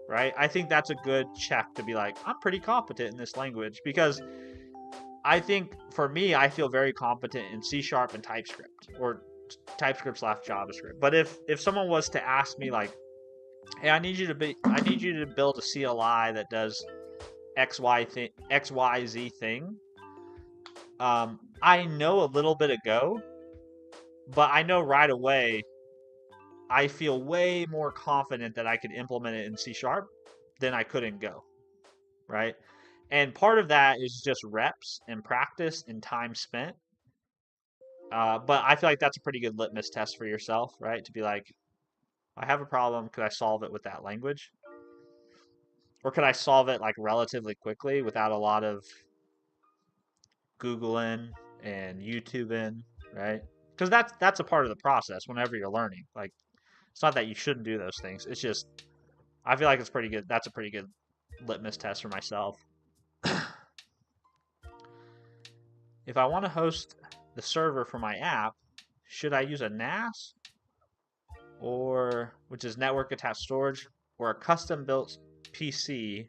right? I think that's a good check to be like, I'm pretty competent in this language, because I think for me, I feel very competent in C Sharp and TypeScript, or TypeScript / JavaScript. But if someone was to ask me like, hey, I need you to build a CLI that does XYZ thing. I know a little bit of Go, but I know right away I feel way more confident that I could implement it in C sharp than I could in Go, right? And part of that is just reps and practice and time spent. But I feel like that's a pretty good litmus test for yourself, right? To be like, I have a problem. Could I solve it with that language? Or could I solve it like relatively quickly without a lot of Googling and YouTubing, right? Because that's a part of the process whenever you're learning. Like, it's not that you shouldn't do those things. It's just I feel like it's pretty good. That's a pretty good litmus test for myself. If I want to host the server for my app, should I use a NAS or which is network attached storage or a custom built PC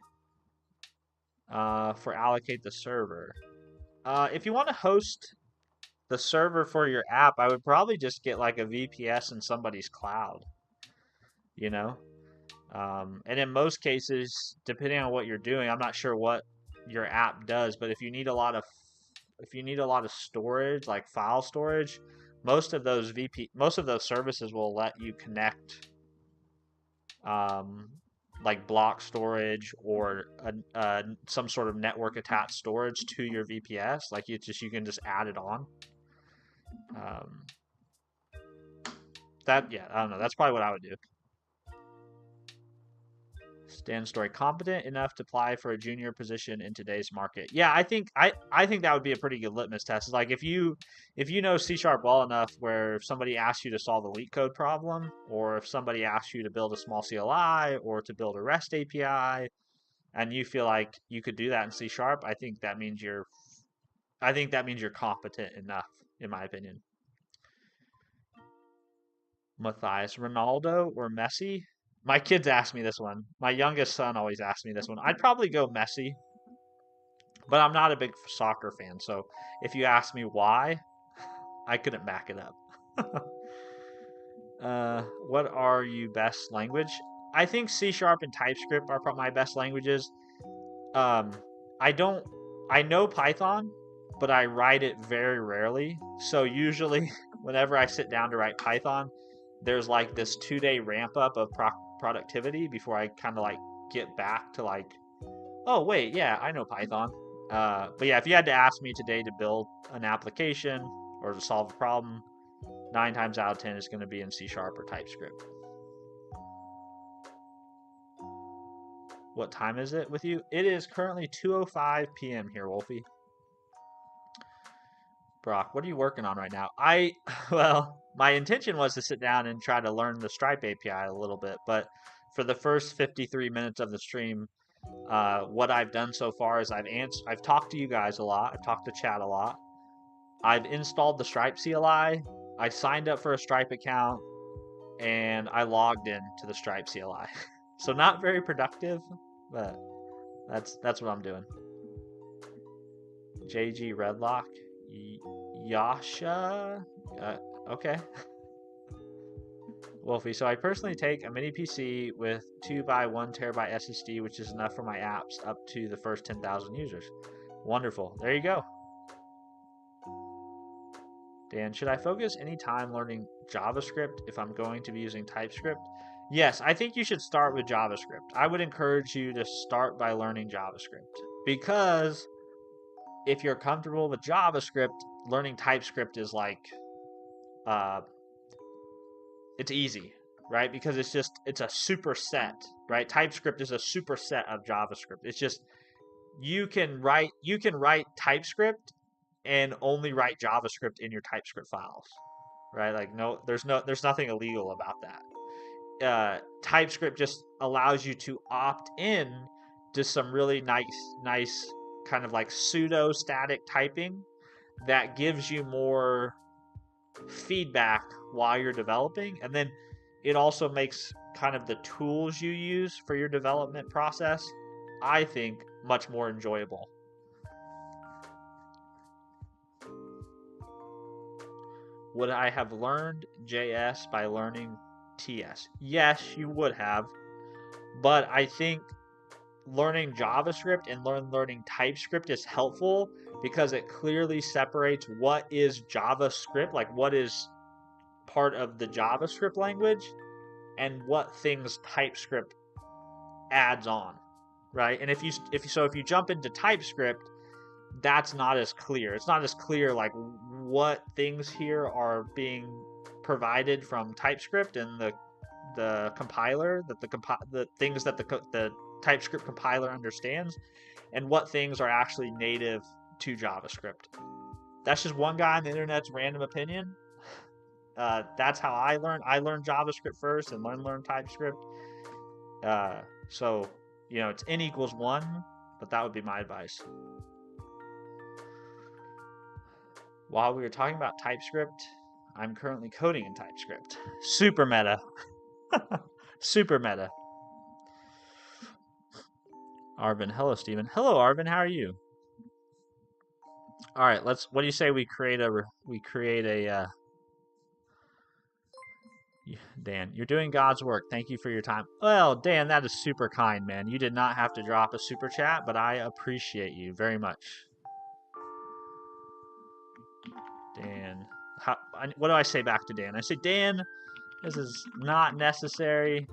for allocate the server? If you want to host the server for your app, I would probably just get like a VPS in somebody's cloud, you know? And in most cases, depending on what you're doing, I'm not sure what your app does, but if you need a lot of storage, like file storage, most of those services will let you connect um, like block storage or some sort of network attached storage to your VPS. Like you can just add it on. Um, I don't know. That's probably what I would do. Stand story competent enough to apply for a junior position in today's market. Yeah, I think that would be a pretty good litmus test. It's like if you know C sharp well enough where if somebody asks you to solve a leak code problem, or if somebody asks you to build a small CLI or to build a REST API, and you feel like you could do that in C sharp, I think that means you're competent enough, in my opinion. Matthias, Ronaldo or Messi? My kids ask me this one. My youngest son always asks me this one. I'd probably go Messi, but I'm not a big soccer fan. So if you ask me why, I couldn't back it up. What are you best language? I think C sharp and TypeScript are probably my best languages. Um, I don't. I know Python, but I write it very rarely. So usually, whenever I sit down to write Python, there's like this 2 day ramp up of productivity before I kind of like get back to like, oh wait, yeah, I know Python. But yeah, if you had to ask me today to build an application or to solve a problem, 9 times out of 10 is going to be in C sharp or TypeScript. What time is it with you? It is currently 2:05 p.m. here, Wolfie. Brock, what are you working on right now? Well, my intention was to sit down and try to learn the Stripe API a little bit, but for the first 53 minutes of the stream, what I've done so far is I've talked to you guys a lot, I've talked to chat a lot, I've installed the Stripe CLI, I signed up for a Stripe account, and I logged in to the Stripe CLI. So not very productive, but that's what I'm doing. JG Redlock, Yasha. Okay. Wolfie. So I personally take a mini PC with 2 by 1 terabyte SSD, which is enough for my apps up to the first 10,000 users. Wonderful. There you go. Dan, should I focus any time learning JavaScript if I'm going to be using TypeScript? Yes, I think you should start with JavaScript. I would encourage you to start by learning JavaScript because if you're comfortable with JavaScript, learning TypeScript is like, uh, it's easy, right? Because it's a superset, right? TypeScript is a superset of JavaScript. It's just you can write TypeScript and only write JavaScript in your TypeScript files, right? Like there's nothing illegal about that. TypeScript just allows you to opt in to some really nice kind of like pseudo static typing that gives you more feedback while you're developing, and then it also makes kind of the tools you use for your development process, I think, much more enjoyable. Would I have learned JS by learning TS? Yes, you would have. But I think learning JavaScript and learning TypeScript is helpful because it clearly separates what is JavaScript, like what is part of the JavaScript language, and what things TypeScript adds on, right? And if you jump into TypeScript, that's not as clear. It's not as clear like what things here are being provided from TypeScript and the compiler that the things that the TypeScript compiler understands, and what things are actually native to JavaScript. That's just one guy on the internet's random opinion. That's how I learned. I learned JavaScript first and learned TypeScript. So it's n equals 1, but that would be my advice. While we were talking about TypeScript, I'm currently coding in TypeScript. Super meta. Super meta. Arvin, hello, Steven. Hello, Arvin. How are you? All right, what do you say we create a Dan, you're doing God's work. Thank you for your time. Well, Dan, that is super kind, man. You did not have to drop a super chat, but I appreciate you very much. Dan, what do I say back to Dan? I say, Dan, this is not necessary,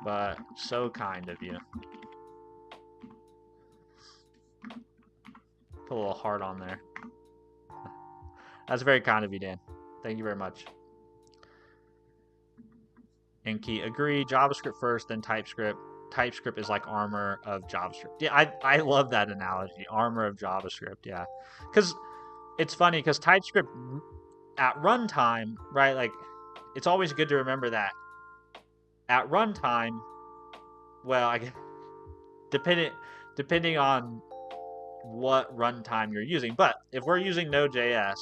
but so kind of you. Put a little heart on there. That's very kind of you, Dan. Thank you very much. Enki, agree. JavaScript first, then TypeScript. TypeScript is like armor of JavaScript. Yeah, I love that analogy. Armor of JavaScript, yeah. Because it's funny, because TypeScript at runtime, right, like, it's always good to remember that at runtime, well, depending on what runtime you're using, but if we're using Node.js,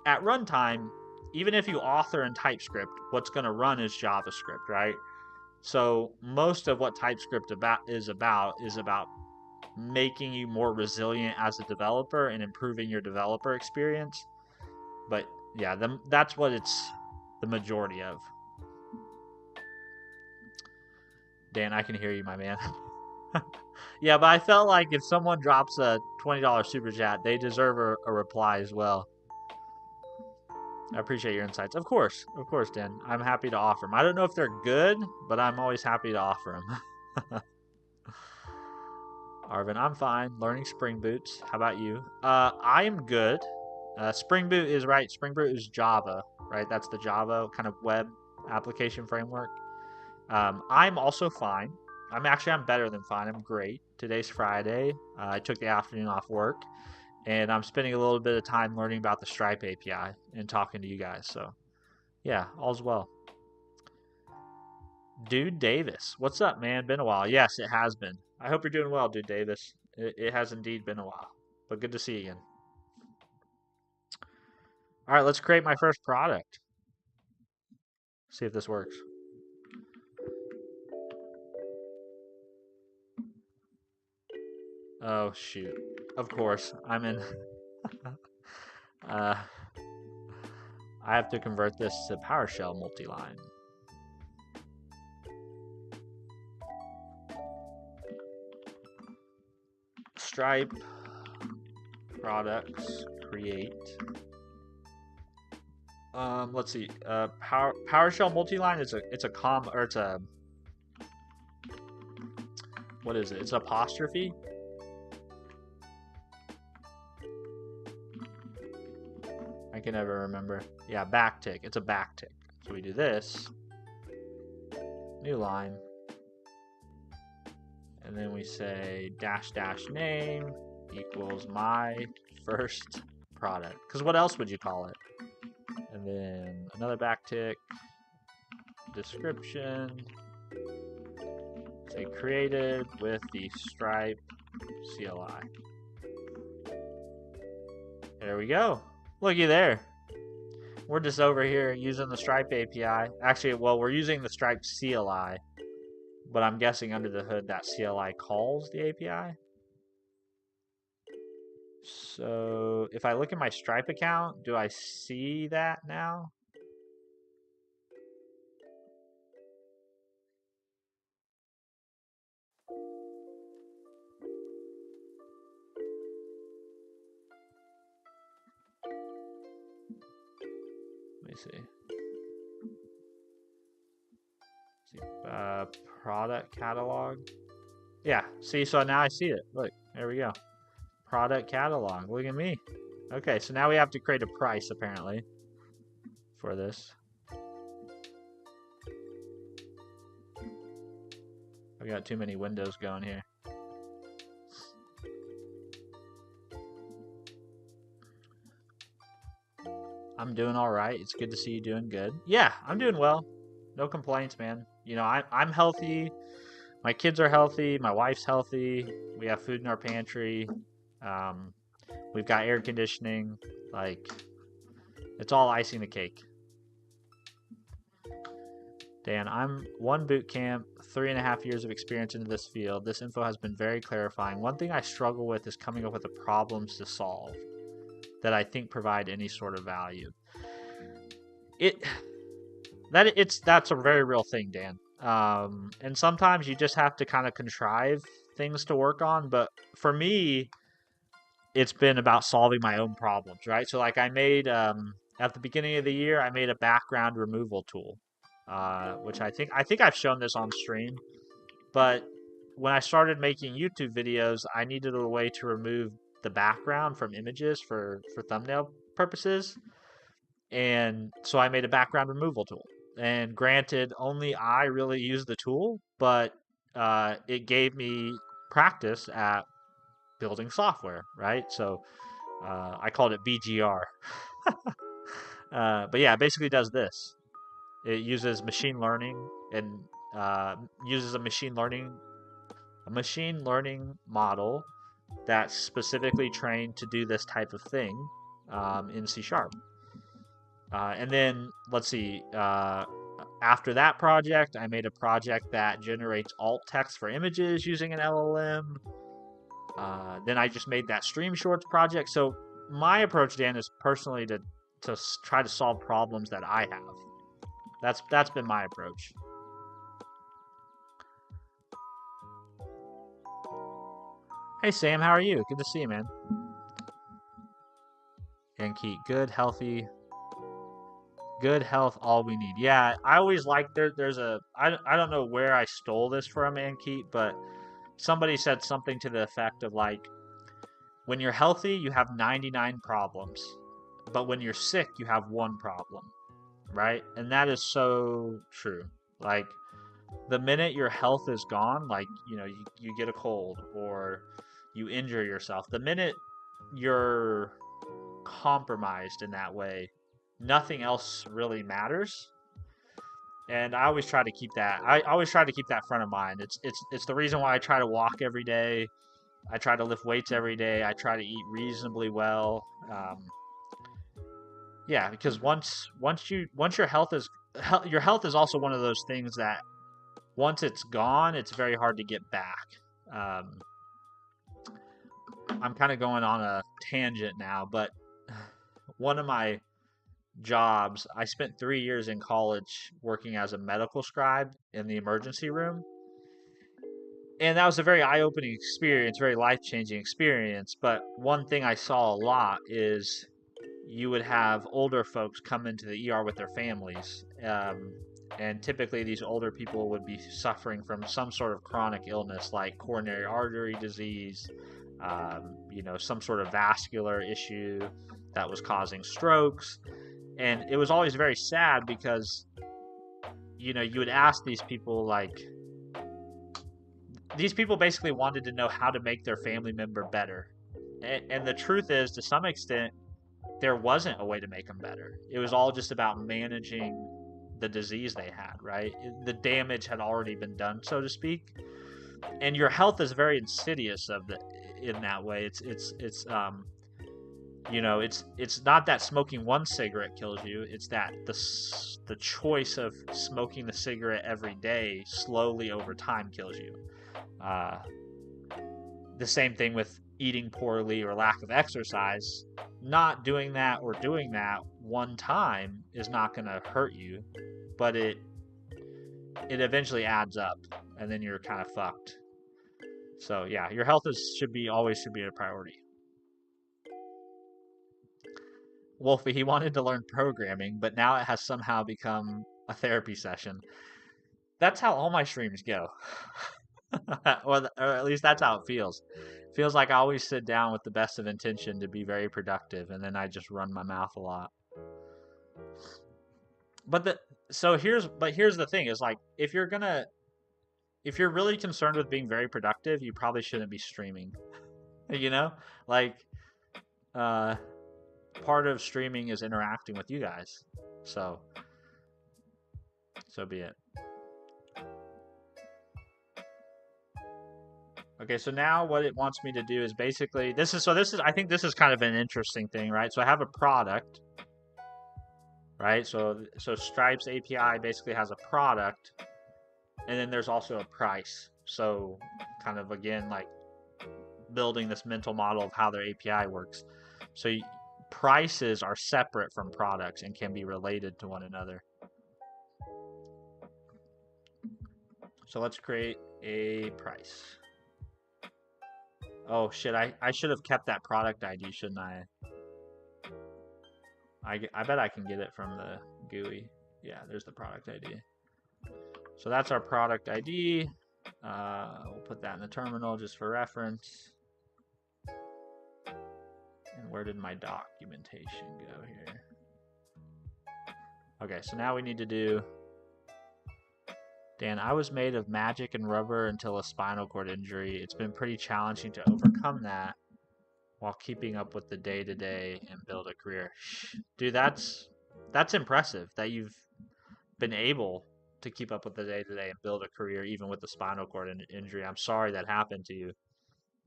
at runtime, even if you author in TypeScript, what's going to run is JavaScript, right? So most of what TypeScript is about making you more resilient as a developer and improving your developer experience. But yeah, that's what it's the majority of. Dan, I can hear you, my man. Yeah, but I felt like if someone drops a $20 super chat, they deserve a reply as well. I appreciate your insights. Of course, Dan. I'm happy to offer them. I don't know if they're good, but I'm always happy to offer them. Arvin, I'm fine. Learning Spring Boots. How about you? I am good. Spring Boot is right. Spring Boot is Java, right? That's the Java kind of web application framework. I'm also fine. I'm better than fine. I'm great. Today's Friday. I took the afternoon off work, and I'm spending a little bit of time learning about the Stripe API and talking to you guys. So, yeah, all's well. Dude Davis, what's up, man? Been a while. Yes, it has been. I hope you're doing well, Dude Davis. It has indeed been a while, but good to see you again. All right, let's create my first product. See if this works. Oh, shoot. Of course, I'm in. I have to convert this to PowerShell multi-line. Stripe products create. Let's see. PowerShell multi-line is what is it? It's apostrophe. I can never remember. Yeah, backtick. It's a backtick. So we do this. New line. And then we say -- name equals my first product. Because what else would you call it? And then another backtick. Description. Say created with the Stripe CLI. There we go. Looky there. We're just over here using the Stripe API. Actually, well, we're using the Stripe CLI, but I'm guessing under the hood that CLI calls the API. So if I look at my Stripe account, do I see that now? me see. Product catalog. Yeah, see, so now I see it. Look, there we go. Product catalog. Look at me. Okay, so now we have to create a price, apparently, for this. We got too many windows going here. I'm doing all right. It's good to see you doing good. Yeah, I'm doing well. No complaints, man. You know, I'm healthy. My kids are healthy. My wife's healthy. We have food in our pantry. Um, we've got air conditioning. Like, it's all icing the cake. Dan, I'm one boot camp, 3.5 years of experience into this field. This info has been very clarifying. One thing I struggle with is coming up with the problems to solve that I think provide any sort of value. That's a very real thing, Dan. And sometimes you just have to kind of contrive things to work on. But for me, it's been about solving my own problems, right? So like I made at the beginning of the year, I made a background removal tool, which I think I've shown this on stream. But when I started making YouTube videos, I needed a way to remove the background from images for thumbnail purposes. And so I made a background removal tool. And granted, only I really use the tool, but it gave me practice at building software, right? So I called it BGR. But yeah, it basically does this. It uses machine learning and uses a machine learning model that's specifically trained to do this type of thing in C#. And then let's see. After that project, I made a project that generates alt text for images using an LLM. Then I just made that Stream Shorts project. So my approach, Dan, is personally to try to solve problems that I have. That's been my approach. Hey Sam, how are you? Good to see you, man. And keep good, healthy. Good health, all we need. Yeah, I always like there's a I don't know where I stole this from, Ankeet, but somebody said something to the effect of like, when you're healthy, you have 99 problems, but when you're sick, you have one problem, right? And that is so true. Like, the minute your health is gone, like, you know, you get a cold or you injure yourself, the minute you're compromised in that way, nothing else really matters. And I always try to keep that. I always try to keep that front of mind. It's the reason why I try to walk every day. I try to lift weights every day. I try to eat reasonably well. Yeah, because once your health is also one of those things that once it's gone, it's very hard to get back. I'm kind of going on a tangent now, but one of my jobs, I spent 3 years in college working as a medical scribe in the emergency room. And that was a very eye-opening experience, very life-changing experience. But one thing I saw a lot is you would have older folks come into the ER with their families. And typically these older people would be suffering from some sort of chronic illness like coronary artery disease, some sort of vascular issue that was causing strokes. And it was always very sad because, you would ask these people, like, these people basically wanted to know how to make their family member better. And the truth is, to some extent, there wasn't a way to make them better. It was all just about managing the disease they had, right? The damage had already been done, so to speak. And your health is very insidious in that way. It's not that smoking one cigarette kills you. It's that the choice of smoking the cigarette every day slowly over time kills you. The same thing with eating poorly or lack of exercise. Not doing that or doing that one time is not going to hurt you, but it eventually adds up, and then you're kind of fucked. So yeah, your health should be a priority. Wolfie, he wanted to learn programming, but now it has somehow become a therapy session. That's how all my streams go. Or at least that's how it feels. Feels like I always sit down with the best of intention to be very productive, and then I just run my mouth a lot. But here's the thing is like if you're really concerned with being very productive, you probably shouldn't be streaming. You know? Like uh part of streaming is interacting with you guys. So be it. Okay, so now what it wants me to do is basically this is I think this is kind of an interesting thing, right? So I have a product, right? So Stripe's API basically has a product, and then there's also a price. So kind of again like building this mental model of how their API works. So prices are separate from products and can be related to one another. So let's create a price. Oh shit, I should have kept that product ID, shouldn't I? I bet I can get it from the GUI. Yeah, there's the product ID. So that's our product ID. We'll put that in the terminal just for reference. And where did my documentation go here? Okay, so now we need to do... Dan, I was made of magic and rubber until a spinal cord injury. It's been pretty challenging to overcome that while keeping up with the day-to-day and build a career. Dude, that's impressive that you've been able to keep up with the day-to-day and build a career even with the spinal cord injury. I'm sorry that happened to you.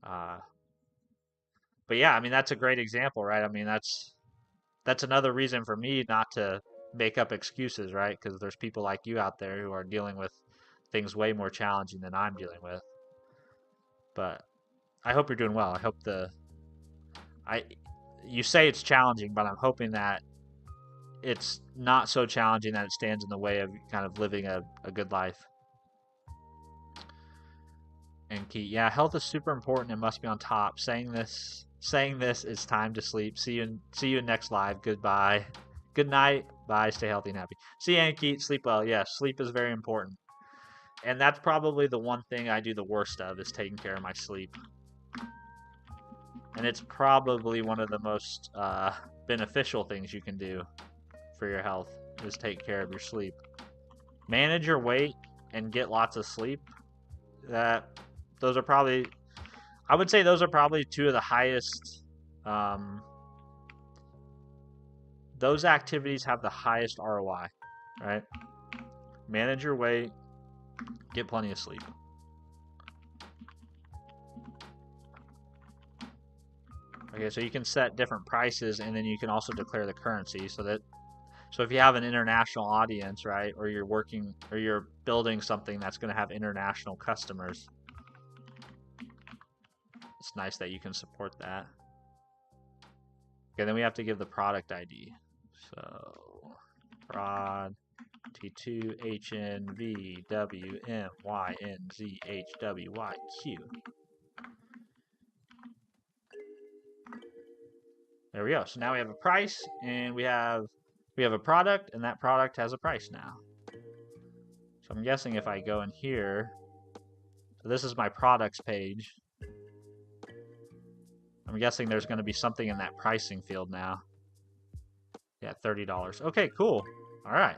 But yeah, I mean, that's a great example, right? I mean, that's another reason for me not to make up excuses, right? Because there's people like you out there who are dealing with things way more challenging than I'm dealing with. But I hope you're doing well. I hope you say it's challenging, but I'm hoping that it's not so challenging that it stands in the way of kind of living a good life. And Keith, yeah, health is super important and must be on top. Saying this is time to sleep. See you in next live. Goodbye. Good night. Bye. Stay healthy and happy. See you, Keith. Sleep well. Yeah, sleep is very important. And that's probably the one thing I do the worst of is taking care of my sleep. And it's probably one of the most beneficial things you can do for your health is take care of your sleep. Manage your weight and get lots of sleep. Those are probably, I would say those are probably two of the highest, those activities have the highest ROI, right? Manage your weight, get plenty of sleep. Okay, so you can set different prices and then you can also declare the currency so if you have an international audience, right, or you're building something that's going to have international customers, it's nice that you can support that. Okay, then we have to give the product ID. So prod T2HNVWMYNZHWYQ. There we go. So now we have a price and we have a product, and that product has a price now. So I'm guessing if I go in here, so this is my products page. I'm guessing there's going to be something in that pricing field now. Yeah, $30. Okay, cool. All right.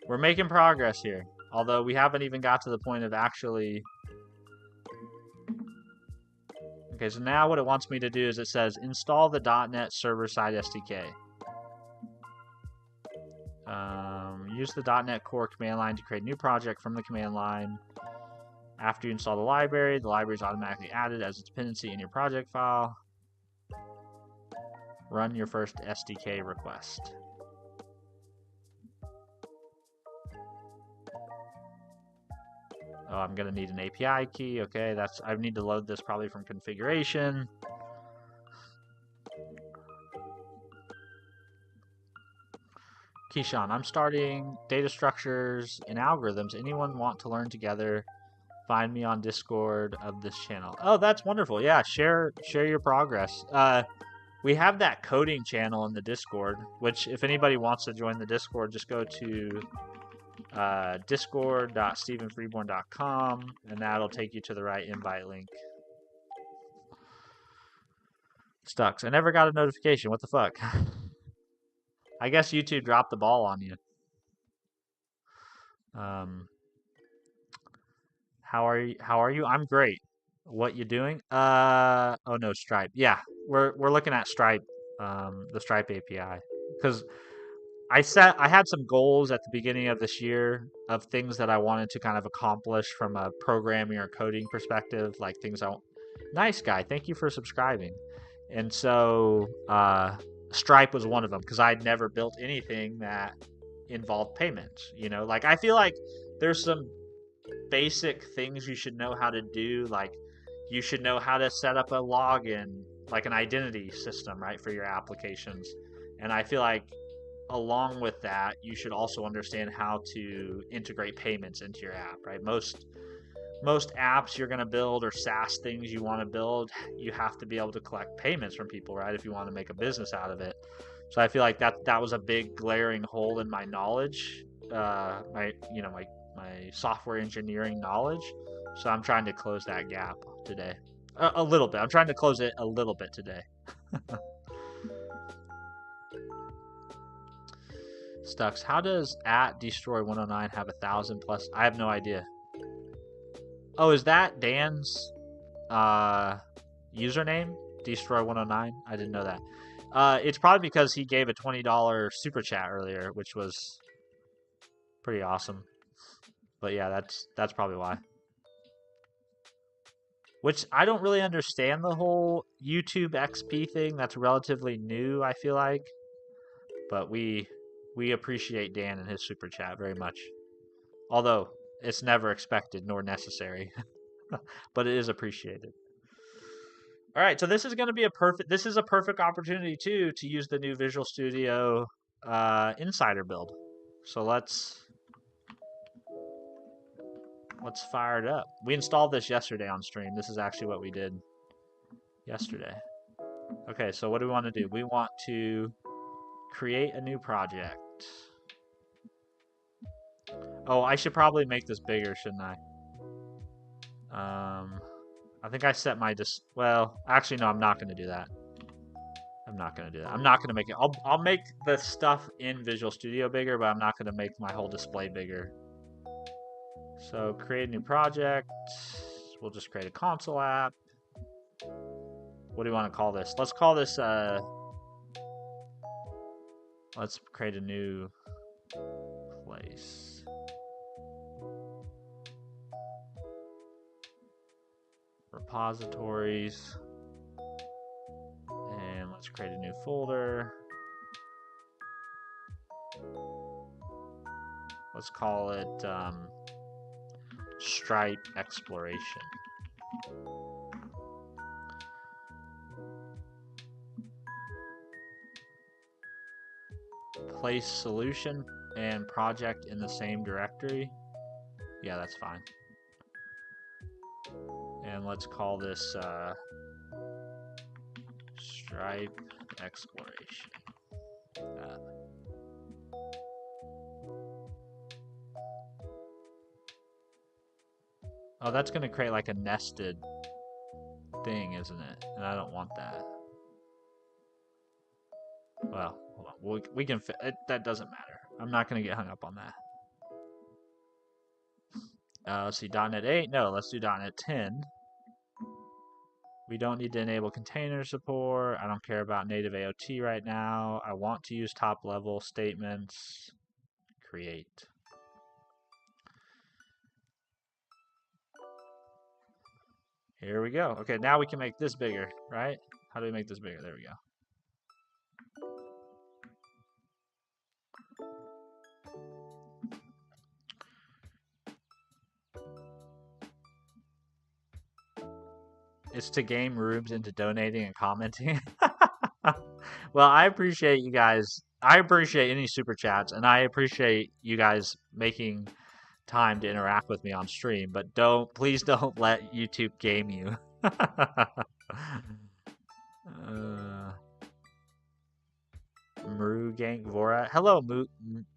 We're making progress here. Although we haven't even got to the point of actually... Okay, so now what it wants me to do is it says install the .NET server-side SDK. Use the .NET Core command line to create a new project from the command line. After you install the library is automatically added as a dependency in your project file. Run your first SDK request. Oh, I'm going to need an API key. Okay, I need to load this probably from configuration. Keyshawn, I'm starting data structures and algorithms. Anyone want to learn together? Find me on Discord of this channel. Oh, that's wonderful. Yeah, share your progress. We have that coding channel in the Discord, which if anybody wants to join the Discord, just go to discord.stephenfreeborn.com, and that'll take you to the right invite link. Stucks. I never got a notification. What the fuck? I guess YouTube dropped the ball on you. How are you? How are you? I'm great. What you doing? Oh no, Stripe. Yeah, we're looking at Stripe, the Stripe API, because I had some goals at the beginning of this year of things that I wanted to kind of accomplish from a programming or coding perspective, like things I. Nice guy, thank you for subscribing. And so Stripe was one of them because I'd never built anything that involved payments. You know, like I feel like there's some basic things you should know how to do, like you should know how to set up a login, like an identity system, right, for your applications. And I feel like along with that, you should also understand how to integrate payments into your app, right? Most apps you're going to build or SaaS things you want to build, you have to be able to collect payments from people, right? If you want to make a business out of it. So I feel like that was a big glaring hole in my knowledge, my software engineering knowledge. So I'm trying to close that gap today. A little bit. I'm trying to close it a little bit today. Stucks. How does @destroy109 have 1,000 plus? I have no idea. Oh, is that Dan's username? Destroy109? I didn't know that. It's probably because he gave a $20 super chat earlier, which was pretty awesome. But yeah, that's probably why. Which I don't really understand the whole YouTube XP thing. That's relatively new, I feel like. But we appreciate Dan and his super chat very much. Although it's never expected nor necessary. But it is appreciated. All right, so this is going to be a perfect opportunity too to use the new Visual Studio Insider build. So let's fire it up. We installed this yesterday on stream. This is actually what we did yesterday. Okay, so what do we want to do? We want to create a new project. Oh, I should probably make this bigger, shouldn't I? I think I set my well, actually no, I'm not going to do that. I'm not going to do that. I'm not going to make it. I'll make the stuff in Visual Studio bigger, but I'm not going to make my whole display bigger. So create a new project. We'll just create a console app. What do you want to call this? Let's call this let's create a new place. Repositories. And let's create a new folder. Let's call it Stripe Exploration. Place solution and project in the same directory. Yeah, that's fine. And let's call this Stripe Exploration. Oh, that's going to create like a nested thing, isn't it? And I don't want that. Well, hold on. We can fit it. That doesn't matter. I'm not going to get hung up on that. Let's see, .NET 8. No, let's do .NET 10. We don't need to enable container support. I don't care about native AOT right now. I want to use top level statements. Create. Here we go. Okay, now we can make this bigger, right? How do we make this bigger? There we go. It's to game rooms into donating and commenting. Well, I appreciate you guys. I appreciate any super chats, and I appreciate you guys making time to interact with me on stream. But please don't let YouTube game you. hello,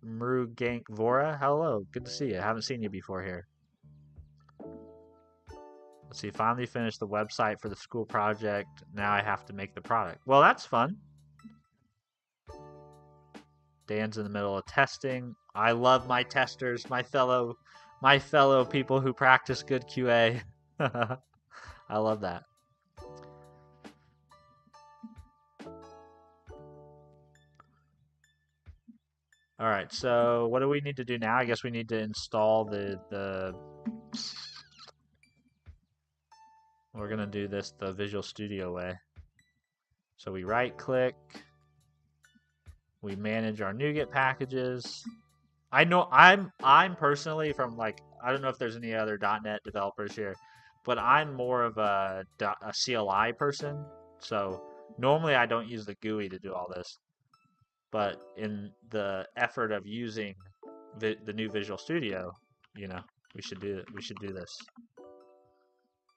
Murugank Vora. Hello, good to see you. I haven't seen you before here. Let's see, finally finished the website for the school project. Now I have to make the product. Well, that's fun. Dan's in the middle of testing. I love my testers, my fellow people who practice good QA. I love that. All right, so what do we need to do now? I guess we need to install the we're gonna do this the Visual Studio way. So we right click, we manage our NuGet packages. I know I'm personally from like, I don't know if there's any other .NET developers here, but I'm more of a CLI person. So normally I don't use the GUI to do all this, but in the effort of using the new Visual Studio, you know, we should do this.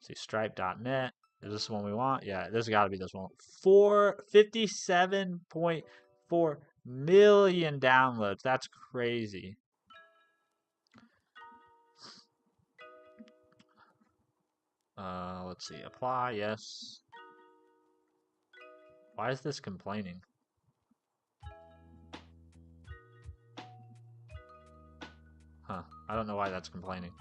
See, stripe.net. Is this the one we want? Yeah, this has got to be this one. 57.4 million downloads. That's crazy. Let's see. Apply, yes. Why is this complaining? Huh. I don't know why that's complaining.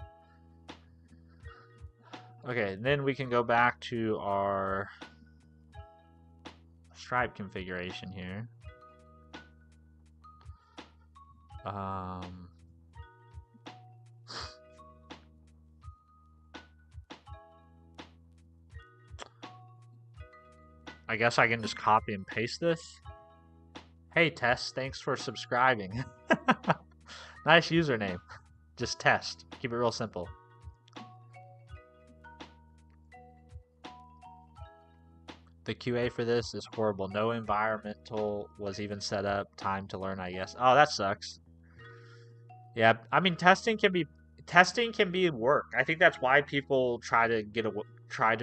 Okay, then we can go back to our Stripe configuration here. I guess I can just copy and paste this. Hey, Tess, thanks for subscribing. Nice username. Just Test. Keep it real simple. The QA for this is horrible. No environmental was even set up. Time to learn, I guess. Oh, that sucks. Yeah, I mean, testing can be work. I think that's why people try to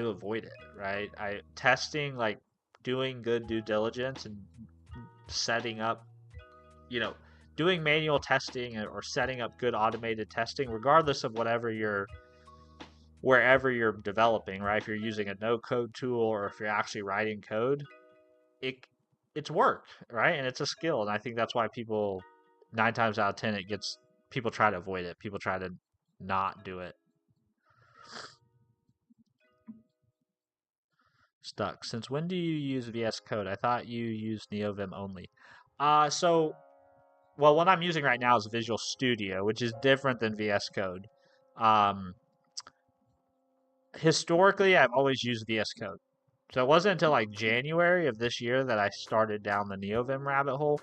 avoid it, right? Testing, like doing good due diligence and setting up, you know, doing manual testing or setting up good automated testing, regardless of wherever you're developing, right? If you're using a no-code tool or if you're actually writing code, it's work, right? And it's a skill, and I think that's why people 9 times out of 10 people try to avoid it. People try to not do it. Stuck. Since when do you use VS Code? I thought you used NeoVim only. Well, what I'm using right now is Visual Studio, which is different than VS Code. Historically, I've always used VS Code. So it wasn't until like January of this year that I started down the NeoVim rabbit hole.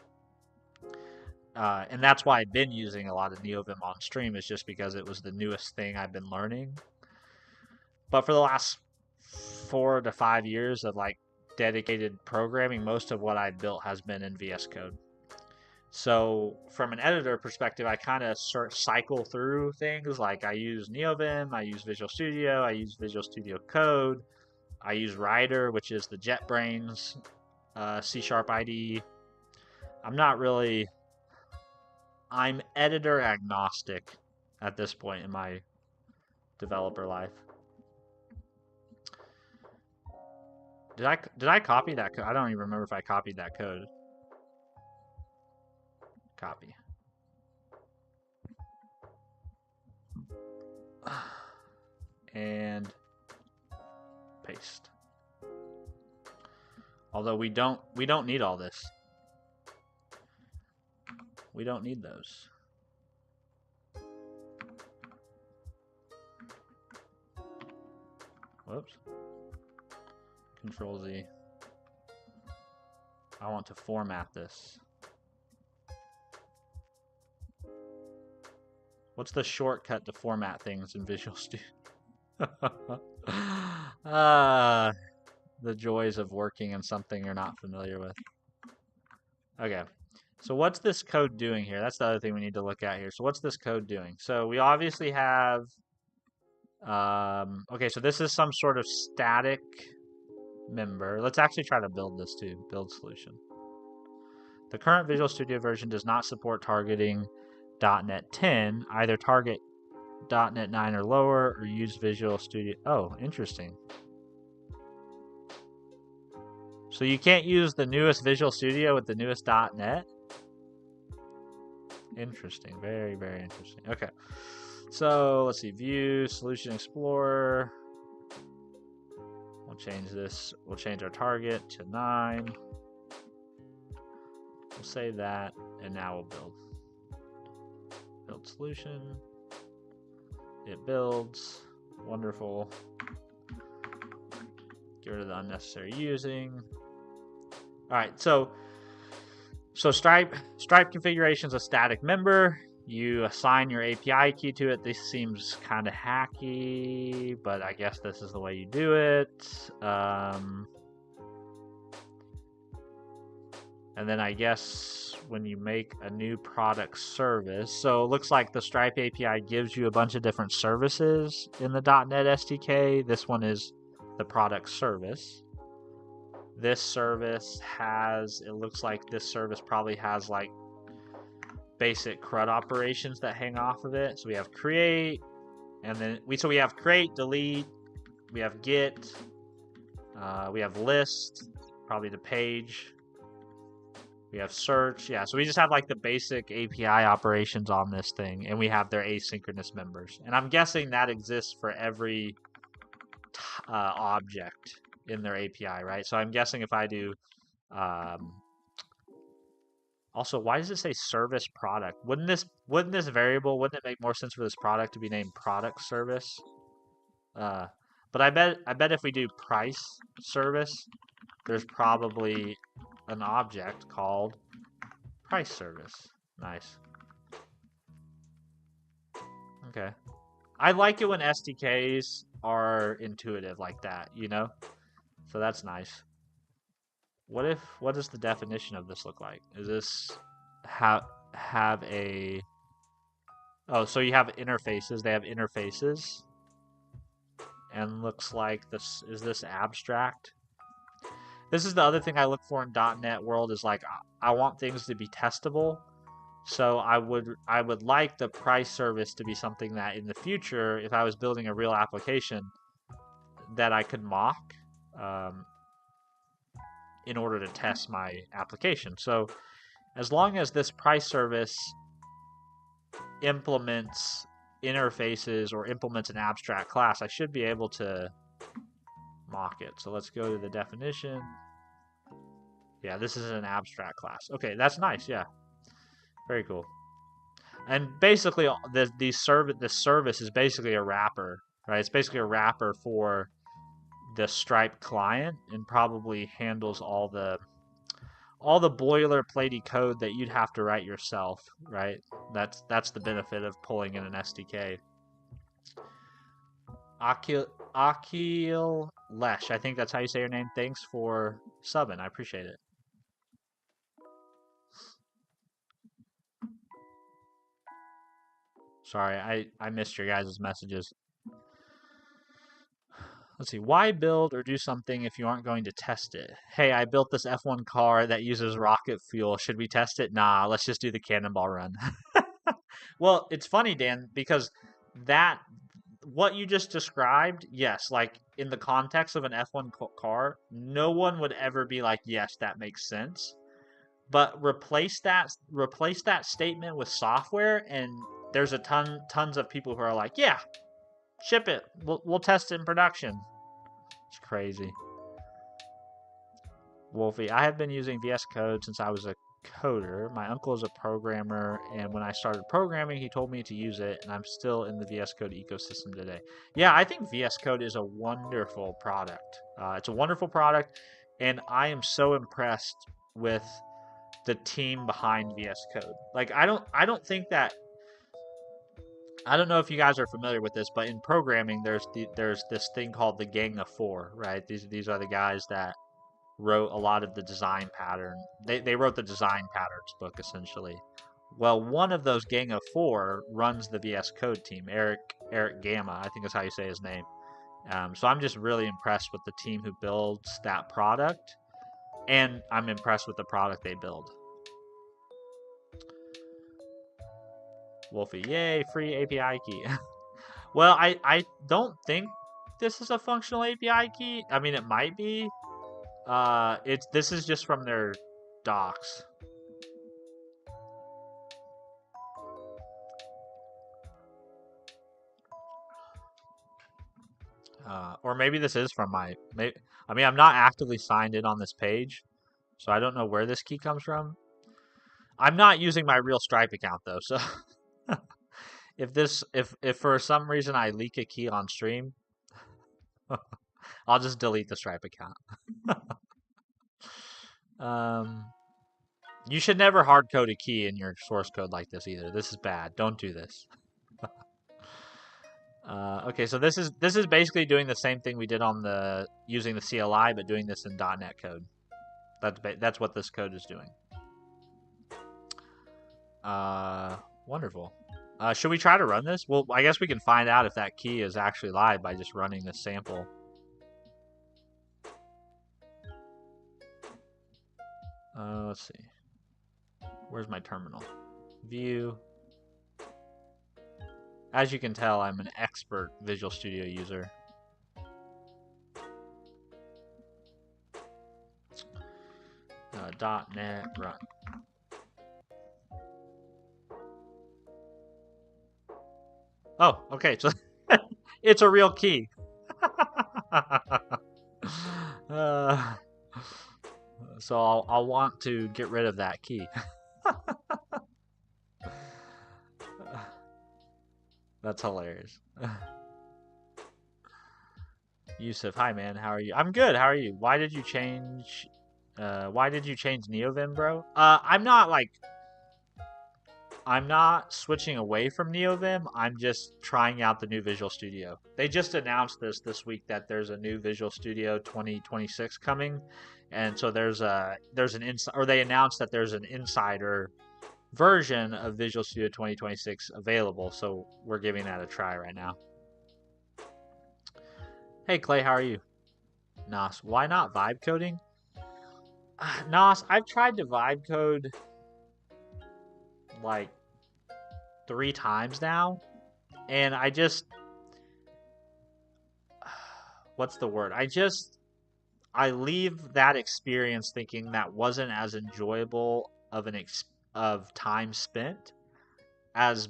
And that's why I've been using a lot of NeoVim on stream, is just because it was the newest thing I've been learning. But for the last 4 to 5 years of like dedicated programming, most of what I've built has been in VS Code. So from an editor perspective, I kind of cycle through things. Like I use NeoVim, I use Visual Studio, I use Visual Studio Code, I use Rider, which is the JetBrains C# IDE. I'm editor agnostic at this point in my developer life. Did I copy that code? I don't even remember if I copied that code. Copy. And paste. Although we don't need all this. We don't need those. Whoops. Control Z. I want to format this. What's the shortcut to format things in Visual Studio? The joys of working in something you're not familiar with. Okay. So what's this code doing here? That's the other thing we need to look at here. So what's this code doing? So we obviously have, okay, so this is some sort of static member. Let's actually try to build this too, build solution. The current Visual Studio version does not support targeting .NET 10. Either target .NET 9 or lower, or use Visual Studio. Oh, interesting. So you can't use the newest Visual Studio with the newest .NET? Interesting. Very, very interesting. Okay. So let's see. View, Solution Explorer. We'll change this. We'll change our target to 9. We'll save that, and now we'll build. Build solution. It builds. Wonderful. Get rid of the unnecessary using. All right, so Stripe configuration is a static member. You assign your API key to it. This seems kind of hacky, but I guess this is the way you do it. And then I guess when you make a new product service, so it looks like the Stripe API gives you a bunch of different services in the .NET SDK. This one is the product service. This service has, it looks like this service probably has like basic CRUD operations that hang off of it. So we have create, and then we have create, delete, we have get, we have list, probably the page, we have search. Yeah, so we just have like the basic API operations on this thing, and we have their asynchronous members. And I'm guessing that exists for every object in their API, right? So I'm guessing if I do, also, why does it say service product? Wouldn't this variable, wouldn't it make more sense for this product to be named product service? But I bet if we do price service, there's probably an object called price service. Nice. Okay. I like it when SDKs are intuitive like that, you know? So that's nice. What does the definition of this look like? Is this have a, oh, so you have interfaces. They have interfaces. And looks like this, is this abstract? This is the other thing I look for in .NET world, is like, I want things to be testable. So I would like the price service to be something that in the future, if I was building a real application, that I could mock in order to test my application. So as long as this price service implements interfaces or implements an abstract class, I should be able to mock it. So let's go to the definition. Yeah, this is an abstract class. Okay, that's nice. Yeah, very cool. And basically, this service is basically a wrapper, right? It's basically a wrapper for the Stripe client, and probably handles all the boilerplatey code that you'd have to write yourself, right? That's the benefit of pulling in an SDK. Akil Lesh, I think that's how you say your name. Thanks for subbing. I appreciate it. Sorry, I missed your guys' messages. Let's see. Why build or do something if you aren't going to test it? Hey, I built this F1 car that uses rocket fuel. Should we test it? Nah, let's just do the cannonball run. Well, it's funny, Dan, because what you just described, yes, like in the context of an F1 car, no one would ever be like, yes, that makes sense. But replace that statement with software, and there's tons of people who are like, yeah, ship it. We'll test it in production. It's crazy. Wolfie, I have been using VS Code since I was a coder. My uncle is a programmer, and when I started programming, he told me to use it, and I'm still in the VS Code ecosystem today. Yeah, I think VS Code is a wonderful product. It's a wonderful product, and I am so impressed with the team behind VS Code. Like, I don't think that, I don't know if you guys are familiar with this, but in programming, there's this thing called the Gang of Four, right? These are the guys that wrote a lot of the design pattern. They wrote the design patterns book, essentially. Well, one of those Gang of Four runs the VS Code team, Eric Gamma, I think is how you say his name. So I'm just really impressed with the team who builds that product, and I'm impressed with the product they build. Wolfie, yay, free API key. Well, I don't think this is a functional API key. I mean, it might be. This is just from their docs. Or maybe this is from I mean, I'm not actively signed in on this page, so I don't know where this key comes from. I'm not using my real Stripe account though, so if for some reason I leak a key on stream, I'll just delete the Stripe account. You should never hard code a key in your source code like this either. This is bad. Don't do this. Okay, so this is basically doing the same thing we did on the using the CLI, but doing this in .NET code. That's what this code is doing. Wonderful. Should we try to run this? Well, I guess we can find out if that key is actually live by just running this sample. Let's see. Where's my terminal? View. As you can tell, I'm an expert Visual Studio user. .NET run. Oh, okay. So it's a real key. So I'll want to get rid of that key. That's hilarious. Yusuf, hi man, how are you? I'm good. How are you? Why did you change NeoVim, bro? I'm not switching away from NeoVim. I'm just trying out the new Visual Studio. They just announced this week that there's a new Visual Studio 2026 coming, and so they announced that there's an insider version of Visual Studio 2026 available. So we're giving that a try right now. Hey Clay, how are you? Nos, why not vibe coding? Nos, I've tried to vibe code like 3 times now, and I just what's the word? I leave that experience thinking that wasn't as enjoyable of time spent as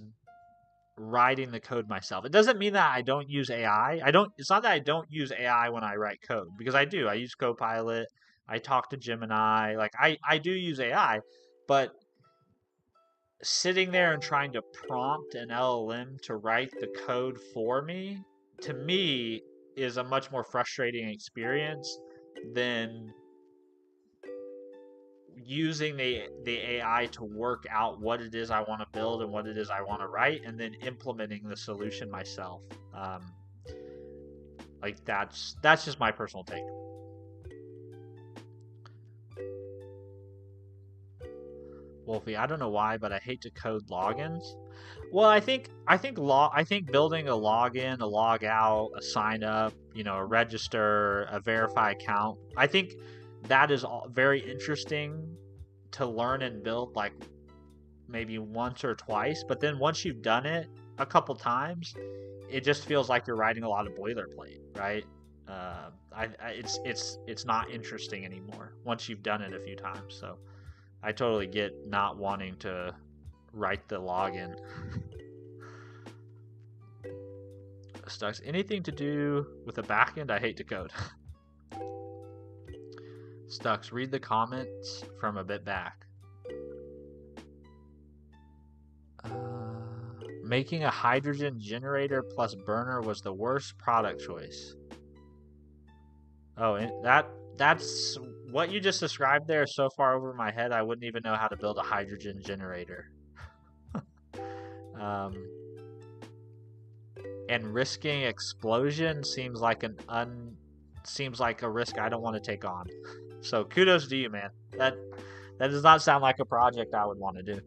writing the code myself. It doesn't mean that I don't use AI. It's not that I don't use AI when I write code, because I do. I use Copilot. I talk to Gemini. Like I do use AI, but sitting there and trying to prompt an LLM to write the code for me, to me, is a much more frustrating experience than using the AI to work out what it is I want to build and what it is I want to write, and then implementing the solution myself. Like that's just my personal take. Wolfie, I don't know why, but I hate to code logins. Well, I think building a login, a log out, a sign up, a register, a verify account. I think that is all very interesting to learn and build, like maybe once or twice. But then once you've done it a couple times, it just feels like you're writing a lot of boilerplate, right? It's not interesting anymore once you've done it a few times. So I totally get not wanting to write the login. Stux, anything to do with the backend, I hate to code. Stux, read the comments from a bit back. Making a hydrogen generator plus burner was the worst product choice. Oh, that's what you just described there is so far over my head, I wouldn't even know how to build a hydrogen generator. And risking explosion seems like a risk I don't want to take on. So kudos to you, man. That does not sound like a project I would want to do.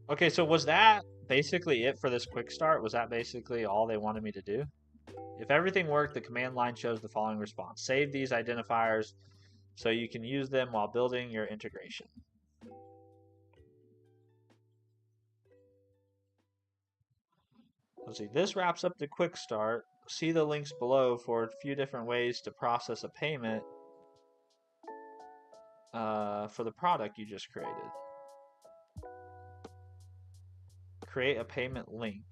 Okay, so was that basically it for this quick start? Was that basically all they wanted me to do? If everything worked, the command line shows the following response. Save these identifiers so you can use them while building your integration. Let's see. This wraps up the quick start. See the links below for a few different ways to process a payment for the product you just created. Create a payment link.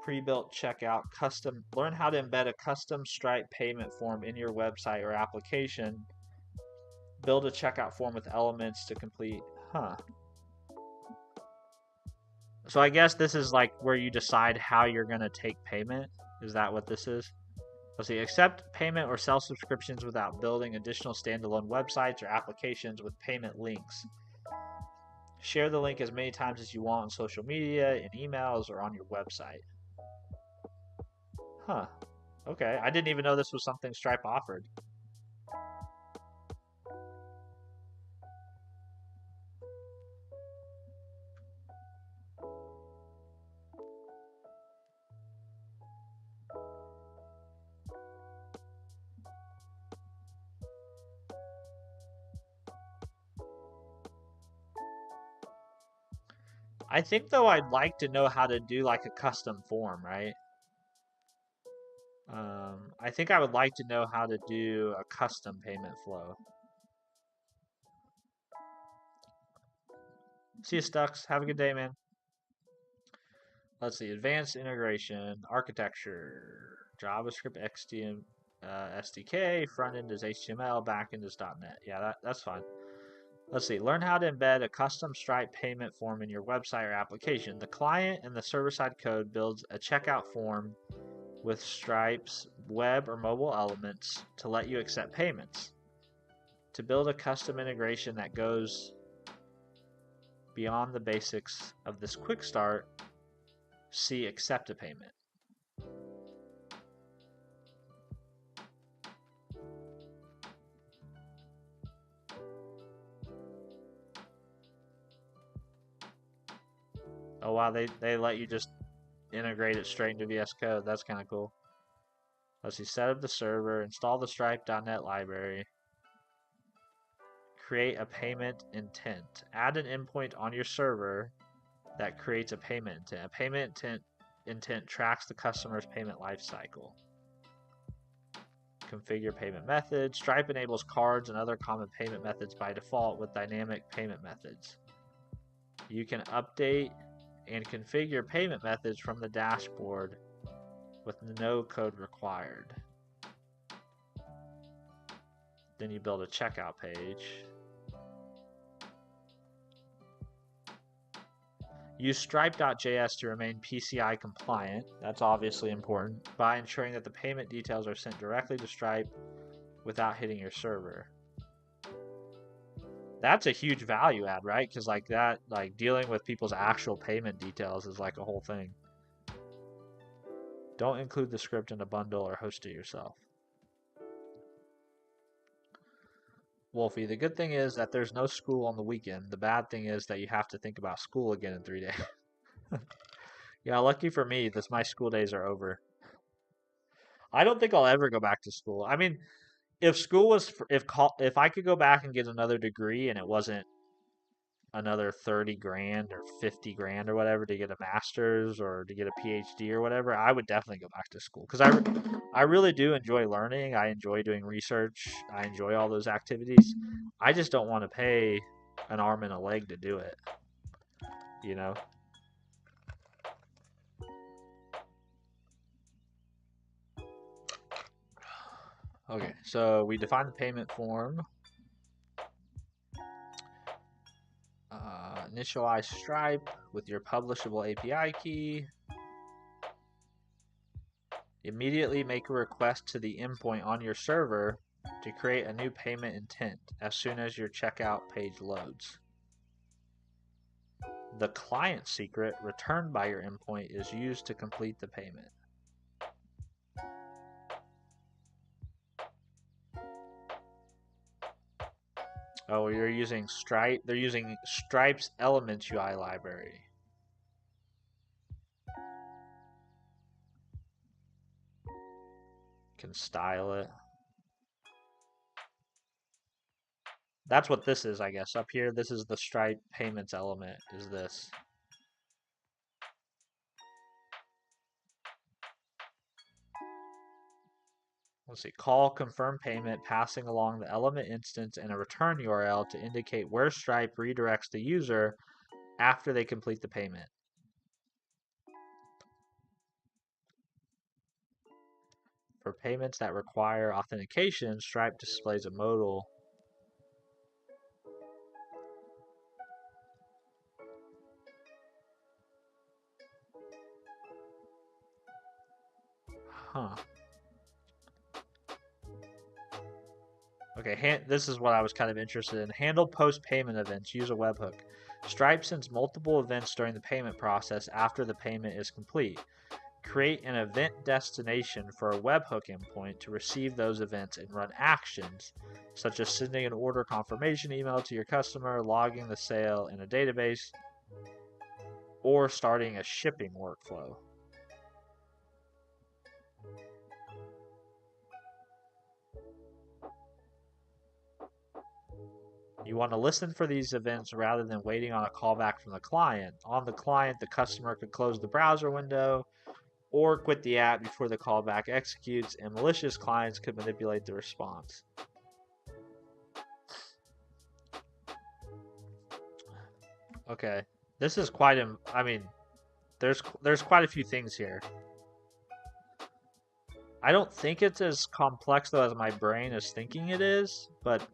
Pre-built checkout, custom. Learn how to embed a custom Stripe payment form in your website or application. Build a checkout form with elements to complete. Huh. So I guess this is like where you decide how you're going to take payment. Is that what this is? Let's see. Accept payment or sell subscriptions without building additional standalone websites or applications with payment links. Share the link as many times as you want on social media, in emails, or on your website. Huh. Okay. I didn't even know this was something Stripe offered. I think though I'd like to know how to do like a custom form, right? I think I would like to know how to do a custom payment flow. See you, Stux. Have a good day, man. Let's see. Advanced integration, architecture, JavaScript, SDK, front end is HTML, back end is .NET. Yeah, that's fine. Let's see. Learn how to embed a custom Stripe payment form in your website or application. The client and the server-side code builds a checkout form with Stripe's web or mobile elements to let you accept payments. To build a custom integration that goes beyond the basics of this quick start, see accept a payment. Oh wow, they let you just integrate it straight into VS Code. That's kind of cool. Let's see, set up the server, install the Stripe.NET library, create a payment intent. Add an endpoint on your server that creates a payment intent. A payment intent tracks the customer's payment lifecycle. Configure payment methods. Stripe enables cards and other common payment methods by default with dynamic payment methods. You can update and configure payment methods from the dashboard with no code required. Then you build a checkout page. Use stripe.js to remain PCI compliant. That's obviously important by ensuring that the payment details are sent directly to Stripe without hitting your server. That's a huge value add, right? Because like that, like dealing with people's actual payment details is like a whole thing. Don't include the script in a bundle or host it yourself. Wolfie, the good thing is that there's no school on the weekend. The bad thing is that you have to think about school again in 3 days. Yeah, lucky for me, my school days are over. I don't think I'll ever go back to school. I mean, if school was if I could go back and get another degree and it wasn't another 30 grand or 50 grand or whatever to get a master's or to get a PhD or whatever, I would definitely go back to school because I really do enjoy learning. I enjoy doing research. I enjoy all those activities. I just don't want to pay an arm and a leg to do it, you know? Okay, so we define the payment form. Initialize Stripe with your publishable API key. Immediately make a request to the endpoint on your server to create a new payment intent as soon as your checkout page loads. The client secret returned by your endpoint is used to complete the payment. Oh, you're using Stripe. They're using Stripe's Elements UI library. Can style it. That's what this is, I guess. Up here, this is the Stripe payments element, is this. let's see, call confirm payment, passing along the element instance and a return URL to indicate where Stripe redirects the user after they complete the payment. For payments that require authentication, Stripe displays a modal. Huh. Okay, this is what I was kind of interested in. Handle post-payment events. Use a webhook. Stripe sends multiple events during the payment process after the payment is complete. Create an event destination for a webhook endpoint to receive those events and run actions, such as sending an order confirmation email to your customer, logging the sale in a database, or starting a shipping workflow. You want to listen for these events rather than waiting on a callback from the client. On the client, the customer could close the browser window or quit the app before the callback executes, and malicious clients could manipulate the response. Okay, this is quite I mean, there's quite a few things here. I don't think it's as complex though as my brain is thinking it is, but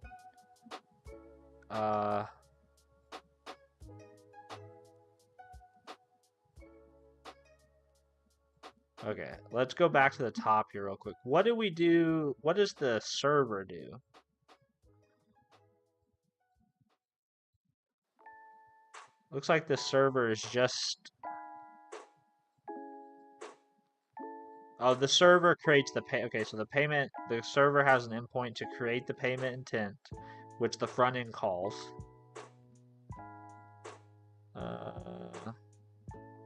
okay, let's go back to the top here real quick. What do we do? What does the server do? Looks like the server is just... Oh, the server creates the pay. Okay, so the server has an endpoint to create the payment intent, which the front end calls.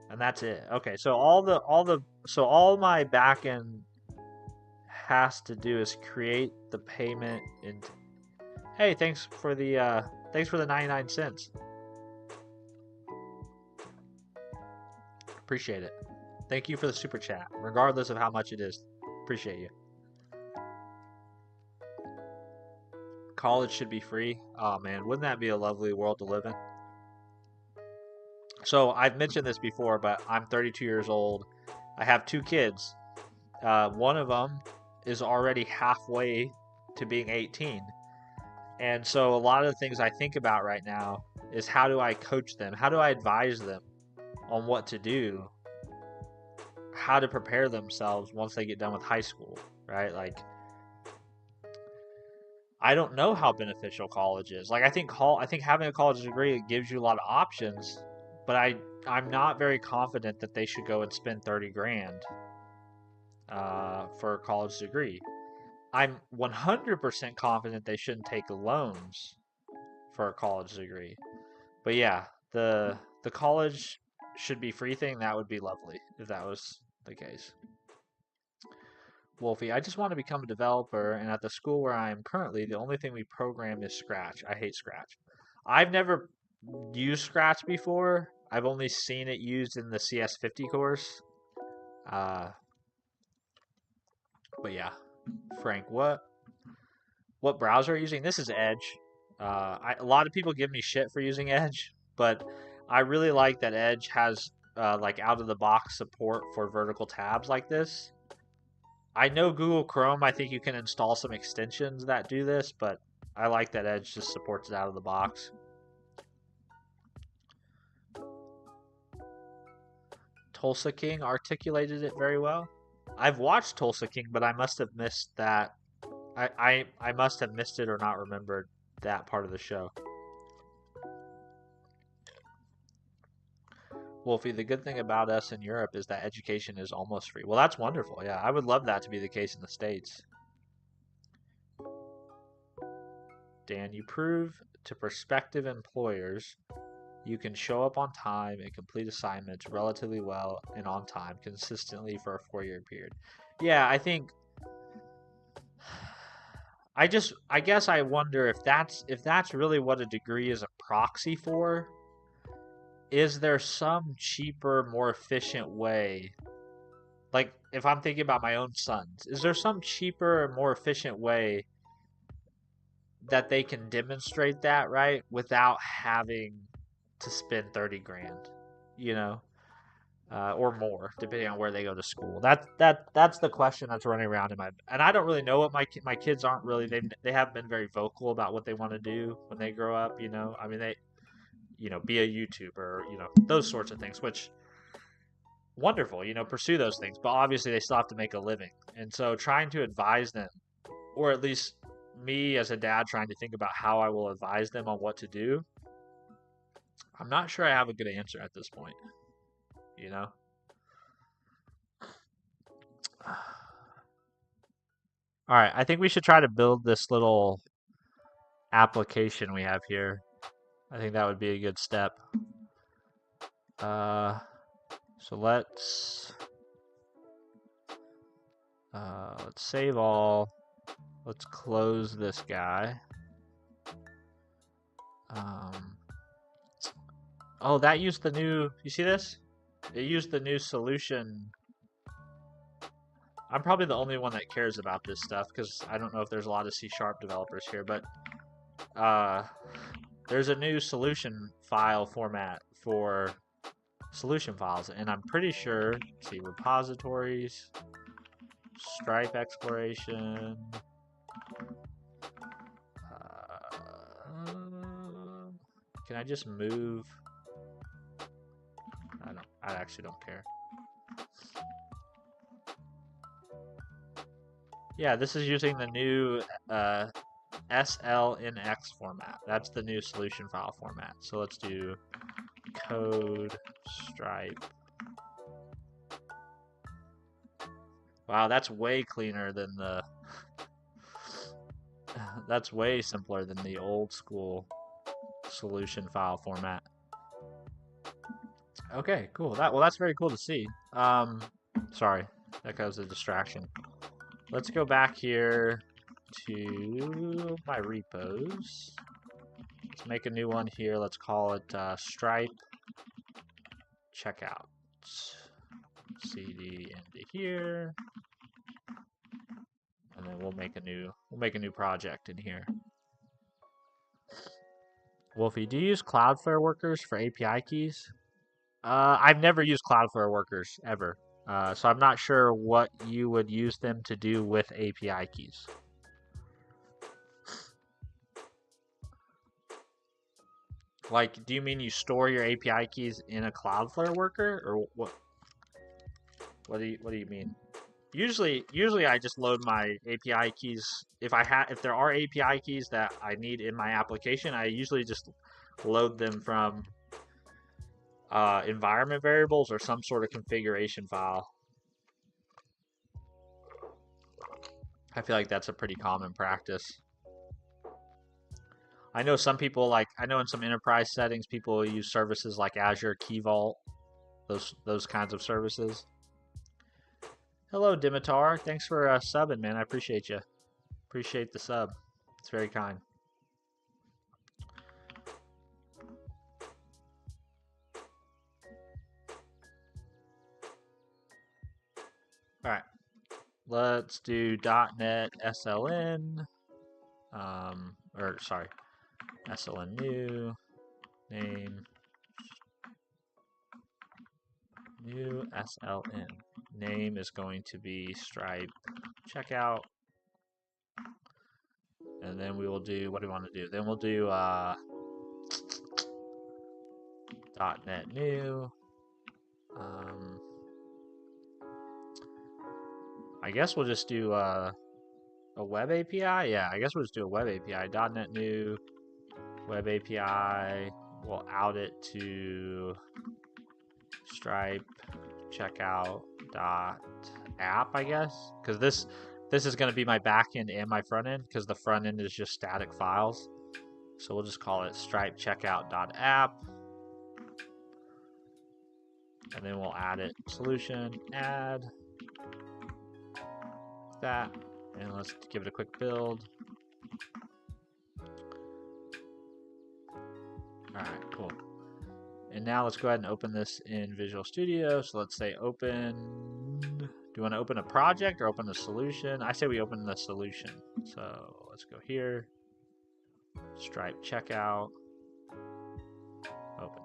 And that's it. Okay, so all my backend has to do is create the payment and hey, thanks for the 99 cents. Appreciate it. Thank you for the super chat, regardless of how much it is. Appreciate you. College should be free. Oh man, wouldn't that be a lovely world to live in? So I've mentioned this before, but I'm 32 years old. I have 2 kids. One of them is already halfway to being 18. And so a lot of the things I think about right now is how do I coach them? How do I advise them on what to do? How to prepare themselves once they get done with high school, right? Like, I don't know how beneficial college is. Like, I think having a college degree gives you a lot of options, but I'm not very confident that they should go and spend 30 grand for a college degree. I'm 100% confident they shouldn't take loans for a college degree. But yeah, the college should be free thing, that would be lovely if that was the case. Wolfie, I just want to become a developer, and at the school where I am currently, the only thing we program is Scratch. I hate Scratch. I've never used Scratch before. I've only seen it used in the CS50 course. But yeah, Frank, what browser are you using? This is Edge. A lot of people give me shit for using Edge, but I really like that Edge has like out of the box support for vertical tabs like this. I know Google Chrome, I think you can install some extensions that do this, but I like that Edge just supports it out of the box. Tulsa King articulated it very well. I've watched Tulsa King, but I must have missed that. I must have missed it or not remembered that part of the show. Wolfie, the good thing about us in Europe is that education is almost free. Well, that's wonderful. Yeah, I would love that to be the case in the States. Dan, you prove to prospective employers you can show up on time and complete assignments relatively well and on time consistently for a 4-year period. Yeah, I think I guess I wonder if that's really what a degree is a proxy for. Is there some cheaper, more efficient way like if I'm thinking about my own sons, is there some cheaper and more efficient way that they can demonstrate that, right, without having to spend 30 grand, you know, or more, depending on where they go to school. That's the question that's running around in my. And I don't really know what my kids aren't really. They haven't been very vocal about what they want to do when they grow up. You know, I mean they, be a YouTuber, those sorts of things, which wonderful, pursue those things. But obviously they still have to make a living, and so trying to advise them, or at least me as a dad trying to think about how I will advise them on what to do. I'm not sure I have a good answer at this point, you know? All right, I think we should try to build this little application we have here. I think that would be a good step. So let's save all. Let's close this guy. Oh, that used the new, you see this? It used the new solution. I'm probably the only one that cares about this stuff because I don't know if there's a lot of C# developers here, but there's a new solution file format for solution files, and I'm pretty sure, let's see, repositories, Stripe exploration, can I just move? I actually don't care. Yeah, this is using the new SLNX format. That's the new solution file format. So let's do code Stripe. Wow, that's way cleaner than the that's way simpler than the old school solution file format. Okay, cool. That's very cool to see. Sorry, that was a distraction. Let's go back here to my repos. Let's make a new one here. Let's call it Stripe checkout. CD into here, and then we'll make a new project in here. Wolfie, do you use Cloudflare workers for API keys? I've never used Cloudflare workers ever, so I'm not sure what you would use them to do with API keys. Like, do you mean you store your API keys in a Cloudflare worker, or what? What do you mean? Usually I just load my API keys. If there are API keys that I need in my application, I usually just load them from environment variables or some sort of configuration file. I feel like that's a pretty common practice. I know some people I know in some enterprise settings, people use services like Azure Key Vault, those kinds of services. Hello, Dimitar. Thanks for subbing, man. I appreciate you. Appreciate the sub. It's very kind. All right. Let's do .NET SLN. SLN new name. New SLN. Name is going to be Stripe checkout. And then we will do, what do we want to do? Then we'll do .NET new. I guess we'll just do a web API. Yeah, I guess we'll just do a web API. .NET new web API. We'll out it to Stripe checkout app, I guess, because this is going to be my backend and my front end, because the front end is just static files. So we'll just call it Stripe checkout.app, and then we'll add it solution add that, and let's give it a quick build. All right, cool. And now let's go ahead and open this in Visual Studio. So let's say open Do you want to open a project or open a solution? I say we open the solution. So let's go here. Stripe checkout. Open.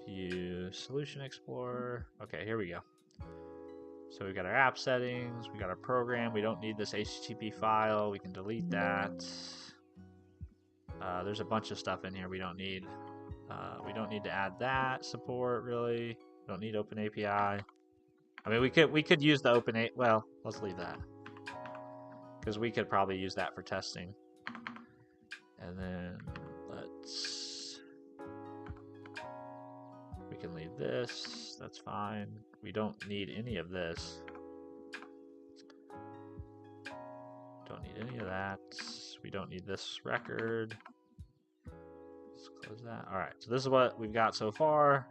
View Solution Explorer. Okay, here we go. So we've got our app settings, we got our program. We don't need this HTTP file. We can delete that. There's a bunch of stuff in here we don't need. We don't need to add that support really. We don't need Open API. I mean, we could use the Open API. Well, let's leave that because we could probably use that for testing. And then we can leave this. That's fine. We don't need any of this. Don't need any of that. We don't need this record. Let's close that. All right, so this is what we've got so far.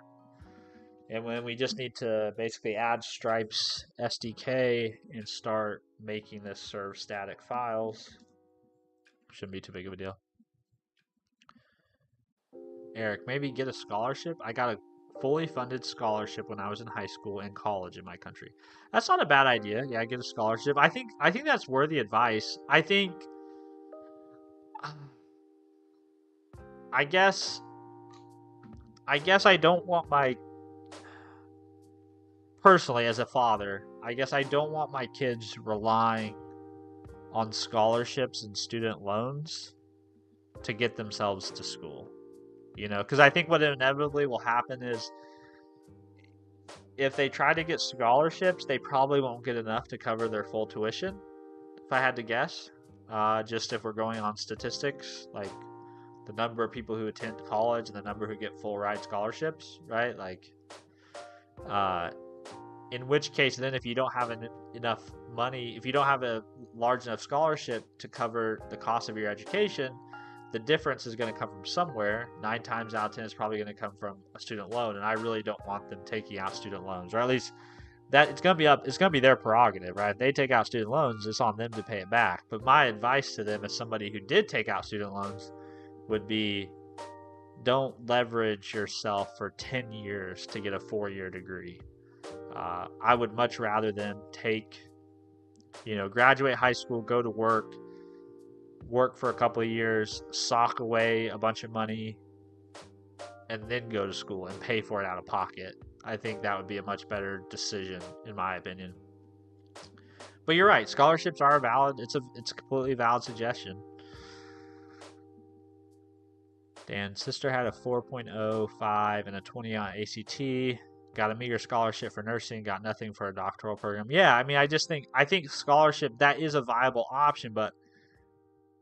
And when we just need to basically add Stripe's SDK and start making this serve static files. Shouldn't be too big of a deal. Eric, maybe get a scholarship. I got a fully funded scholarship when I was in high school and college in my country. That's not a bad idea. Yeah, get a scholarship. I think that's worthy advice. I guess I don't want my, personally as a father, I guess I don't want my kids relying on scholarships and student loans to get themselves to school. You know, because I think what inevitably will happen is if they try to get scholarships, they probably won't get enough to cover their full tuition, if I had to guess. Just if we're going on statistics, like the number of people who attend college and the number who get full ride scholarships, right? Like, in which case, then if you don't have enough money, if you don't have a large enough scholarship to cover the cost of your education, the difference is going to come from somewhere. 9 times out of 10 is probably going to come from a student loan, and I really don't want them taking out student loans, or at least that it's going to be their prerogative, right? If they take out student loans, it's on them to pay it back. But my advice to them as somebody who did take out student loans would be, don't leverage yourself for 10 years to get a 4-year degree. I would much rather them graduate high school, go to work for a couple of years, sock away a bunch of money, and then go to school and pay for it out of pocket. I think that would be a much better decision, in my opinion. But you're right, scholarships are valid. It's a completely valid suggestion. Dan's sister had a 4.05 and a 20 on ACT. Got a meager scholarship for nursing, got nothing for a doctoral program. Yeah, I mean, I think scholarship, that is a viable option, but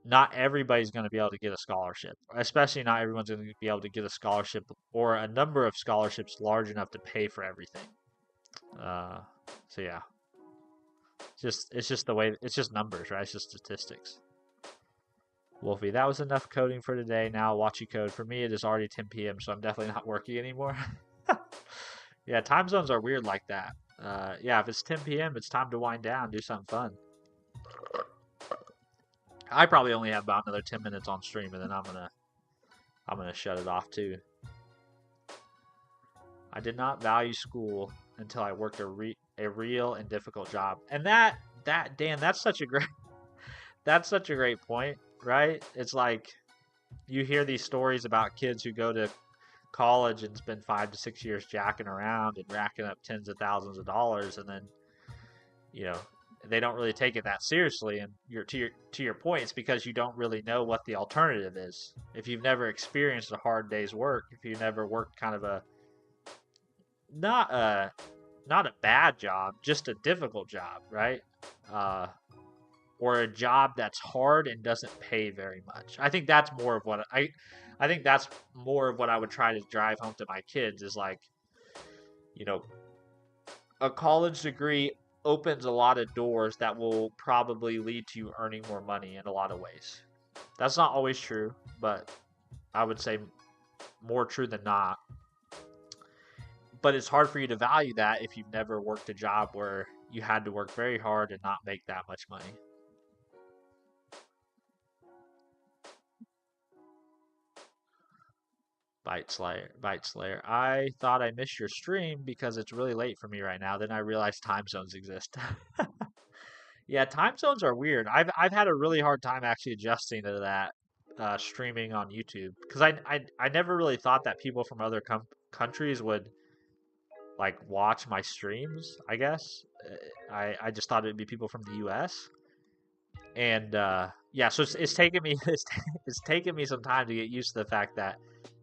not everybody's going to be able to get a scholarship, especially not everyone's going to be able to get a scholarship or a number of scholarships large enough to pay for everything. So yeah, it's just the way, it's just numbers, right? It's just statistics. Wolfie, that was enough coding for today. Now I'll watch you code. For me, it is already 10 p.m., so I'm definitely not working anymore. Yeah, time zones are weird like that. Yeah, if it's 10 p.m., it's time to wind down, do something fun. I probably only have about another 10 minutes on stream, and then I'm gonna shut it off too. I did not value school until I worked a real and difficult job, and that Dan, that's such a great point, right? It's like you hear these stories about kids who go to college and spend 5 to 6 years jacking around and racking up tens of thousands of dollars, and then they don't really take it that seriously. And to your point, it's because you don't really know what the alternative is. If you've never experienced a hard day's work, if you've never worked kind of a not a bad job, just a difficult job, right? Or a job that's hard and doesn't pay very much. I think that's more of what I think that's more of what I would try to drive home to my kids is like, a college degree opens a lot of doors that will probably lead to you earning more money in a lot of ways. That's not always true, but I would say more true than not. But it's hard for you to value that if you've never worked a job where you had to work very hard and not make that much money. Bite Slayer. I thought I missed your stream because it's really late for me right now. Then I realized time zones exist. Yeah, time zones are weird. I've had a really hard time actually adjusting to that streaming on YouTube because I never really thought that people from other countries would like watch my streams. I guess I just thought it'd be people from the U.S. And yeah, so it's taken me it's taken me some time to get used to the fact that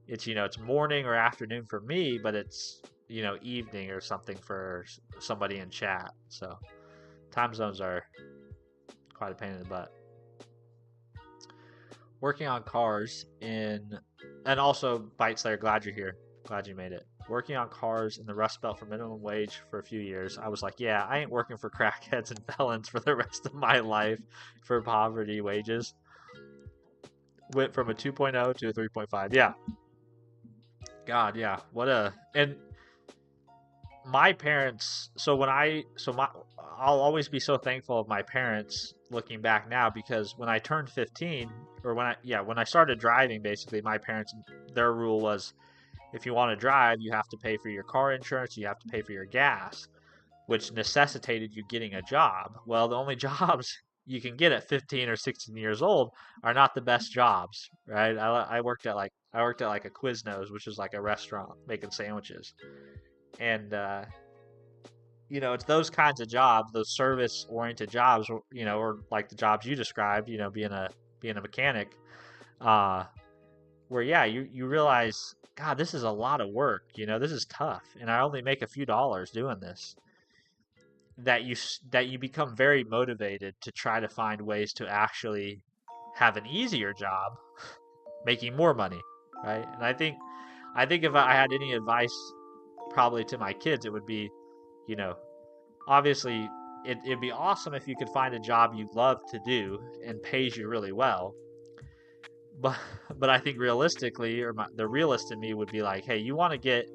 it's it's morning or afternoon for me, but it's evening or something for somebody in chat. So time zones are quite a pain in the butt. Working on cars and also Bite Slayer, glad you're here. Glad you made it. Working on cars in the Rust Belt for minimum wage for a few years. I was like, yeah, I ain't working for crackheads and felons for the rest of my life for poverty wages. Went from a 2.0 to a 3.5. Yeah. God, yeah. And my parents, I'll always be so thankful of my parents looking back now, because when I turned 15, or when I started driving, basically my parents, their rule was, if you want to drive, you have to pay for your car insurance, you have to pay for your gas, which necessitated you getting a job. Well, the only jobs you can get at 15 or 16 years old are not the best jobs, right? I worked at like a Quiznos, which is like a restaurant making sandwiches, and it's those kinds of jobs, those service-oriented jobs, or like the jobs you described, being a mechanic, uh, where yeah, you realize, God, this is a lot of work. This is tough, and I only make a few dollars doing this. That you become very motivated to try to find ways to actually have an easier job, making more money, right? And I think if I had any advice, probably to my kids, it would be, you know, obviously it'd be awesome if you could find a job you love to do and pays you really well. But but I think realistically, the realist in me would be like, hey, you want to get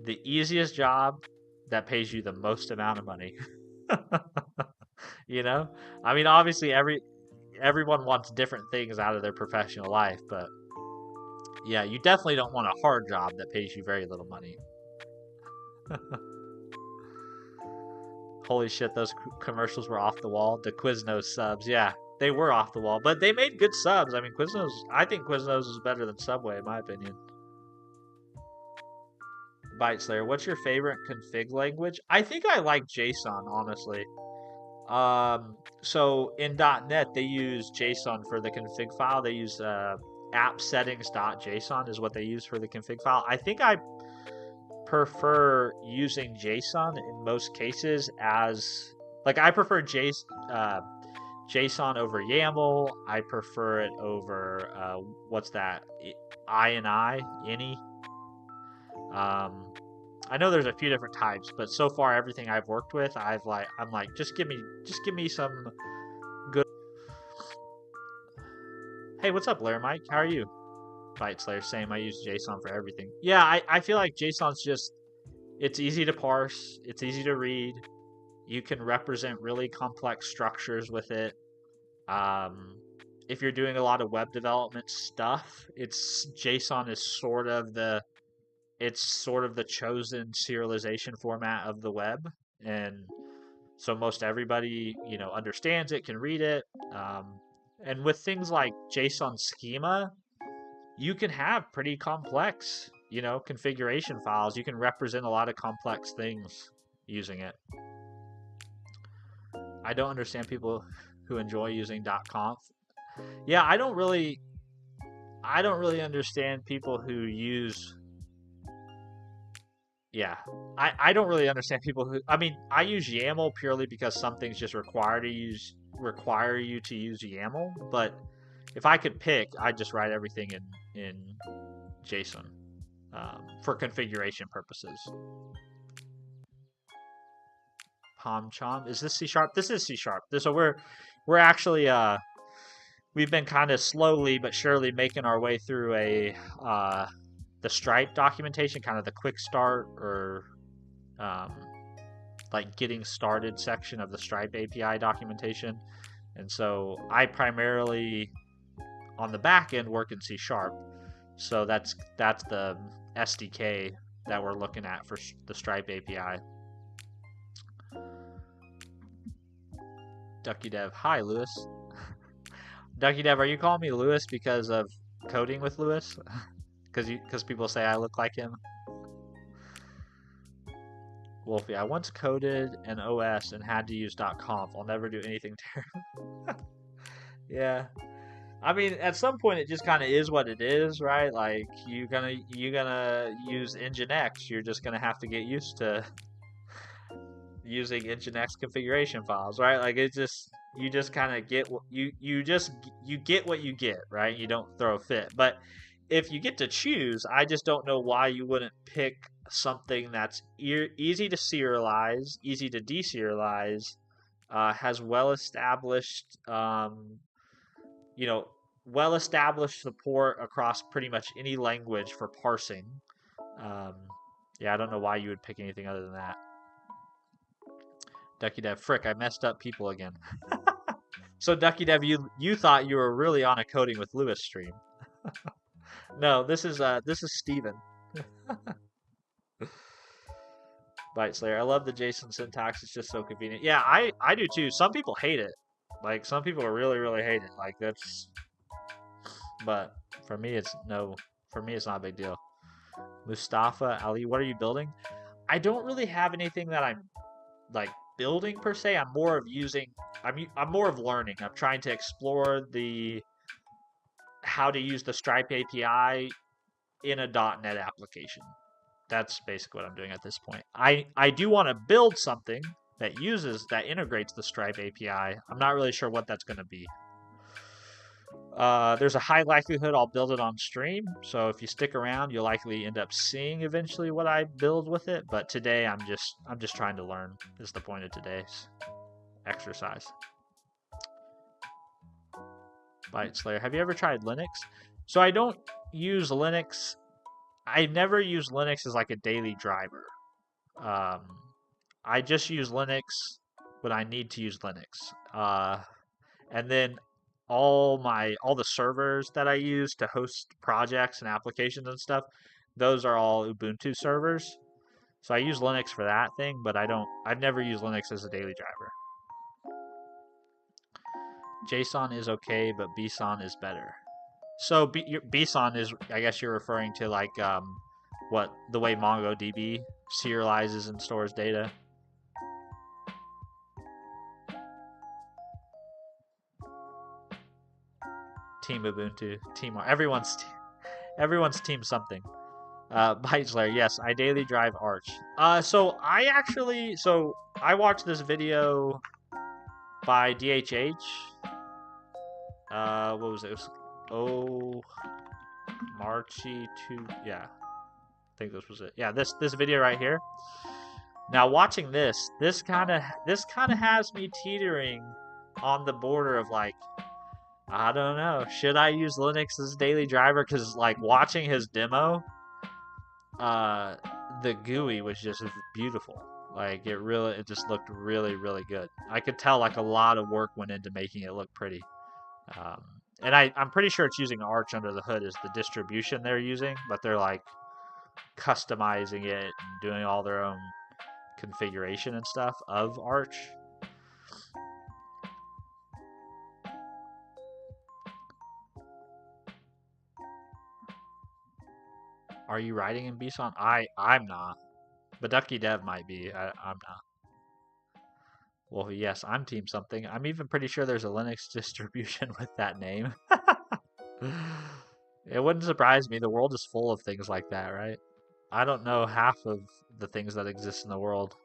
the easiest job that pays you the most amount of money. you know, I mean, obviously everyone wants different things out of their professional life, but yeah, you definitely don't want a hard job that pays you very little money. Holy shit, those commercials were off the wall. The Quiznos subs, yeah, they were off the wall, but they made good subs. I mean, I think Quiznos is better than Subway, in my opinion. Byte Slayer, what's your favorite config language? I think I like JSON, honestly. So in .NET, they use JSON for the config file. They use app settings.json is what they use for the config file. I think I prefer using JSON in most cases, as like I prefer JSON over YAML. I prefer it over what's that? Any. I know there's a few different types, but so far everything I've worked with, I'm like, just give me some good. Hey, what's up, Blair Mike? How are you? Byte Slayer, same. I use JSON for everything. Yeah, I feel like JSON's it's easy to parse, it's easy to read. You can represent really complex structures with it. If you're doing a lot of web development stuff, JSON is sort of the chosen serialization format of the web, and so most everybody understands it, can read it. And with things like JSON schema, you can have pretty complex configuration files. You can represent a lot of complex things using it. I don't understand people who enjoy using .conf. Yeah, I don't really understand people who use. Yeah, I don't really understand people who. I mean, I use YAML purely because some things just require you to use YAML. But if I could pick, I'd just write everything in JSON for configuration purposes. PomChom, is this C#? This is C#. So we're actually we've been kind of slowly but surely making our way through the Stripe documentation, kind of the quick start or like getting started section of the Stripe API documentation. And so I primarily on the back end work in C#. So that's the SDK that we're looking at for the Stripe API. Ducky Dev, hi Lewis. Ducky Dev, are you calling me Lewis because of coding with Lewis? Because people say I look like him. Wolfie, I once coded an OS and had to use .conf. I'll never do anything terrible. Yeah. I mean, at some point, it just kind of is what it is, right? Like you're gonna use Nginx. You're just gonna have to get used to using Nginx configuration files, right? Like it just you just kind of get what you get what you get, right? You don't throw a fit. But if you get to choose, I just don't know why you wouldn't pick something that's easy to serialize, easy to deserialize, has well-established, well-established support across pretty much any language for parsing. Yeah, I don't know why you would pick anything other than that. Ducky Dev, frick, I messed up people again. So Ducky Dev, you thought you were really on a Coding with Lewis stream. No, this is Steven. Byte Slayer, I love the JSON syntax. It's just so convenient. Yeah, I do too. Some people hate it. Like some people really hate it. Like that's. But for me, it's not a big deal. Mustafa Ali, what are you building? I don't really have anything that I'm like building per se. I'm more of learning. I'm trying to explore how to use the Stripe API in a .NET application. That's basically what I'm doing at this point. I do want to build something that integrates the Stripe API. I'm not really sure what that's going to be. There's a high likelihood I'll build it on stream, so if you stick around, you'll likely end up seeing eventually what I build with it. But today, I'm just trying to learn. Is the point of today's exercise. Byte Slayer, have you ever tried Linux? So I don't use Linux. I never use Linux as like a daily driver. I just use Linux when I need to use Linux. And then all the servers that I use to host projects and applications and stuff, those are all Ubuntu servers. So I use Linux for that thing, but I've never used Linux as a daily driver. JSON is okay, but BSON is better. So BSON is, I guess you're referring to like the way MongoDB serializes and stores data. Team Ubuntu, Team everyone's team something. Byte Slayer, yes, I daily drive Arch. So I watched this video by DHH. What was it? It was Marchy 2. Yeah, I think this was it. Yeah, this video right here. Now watching this kind of has me teetering on the border of like, I don't know, should I use Linux as a daily driver? Because like watching his demo, the GUI was just beautiful. Like it just looked really good. I could tell like a lot of work went into making it look pretty. And I'm pretty sure it's using Arch under the hood as the distribution they're using, but they're like customizing it and doing all their own configuration and stuff of Arch. Are you writing in BSON? I'm not. But Ducky Dev might be. I'm not. Well, yes, I'm Team something. I'm even pretty sure there's a Linux distribution with that name. It wouldn't surprise me. The world is full of things like that, right? I don't know half of the things that exist in the world.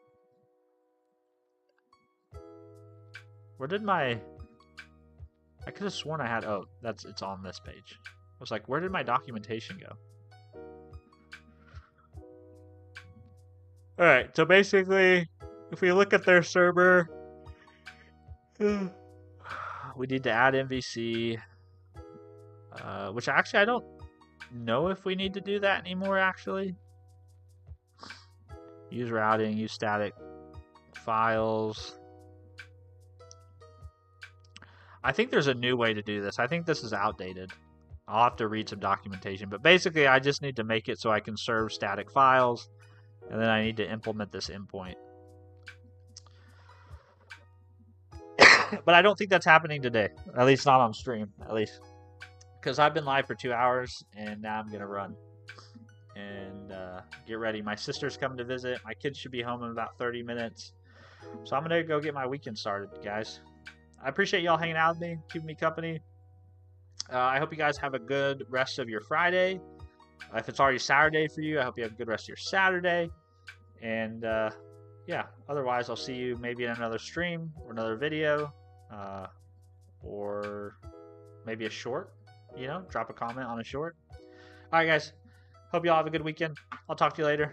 Where did my... I could have sworn I had... Oh, it's on this page. I was like, where did my documentation go? Alright, so basically, if we look at their server, we need to add MVC, which actually I don't know if we need to do that anymore, actually. Use routing, use static files. I think there's a new way to do this. I think this is outdated. I'll have to read some documentation. But basically, I just need to make it so I can serve static files, and then I need to implement this endpoint. But I don't think that's happening today, at least not on stream, at least. Because I've been live for 2 hours, and now I'm going to run and get ready. My sister's coming to visit. My kids should be home in about 30 minutes. So I'm going to go get my weekend started, guys. I appreciate y'all hanging out with me, keeping me company. I hope you guys have a good rest of your Friday. If it's already Saturday for you, I hope you have a good rest of your Saturday. And yeah, otherwise I'll see you maybe in another stream or another video, or maybe a short, drop a comment on a short. All right, guys. Hope y'all have a good weekend. I'll talk to you later.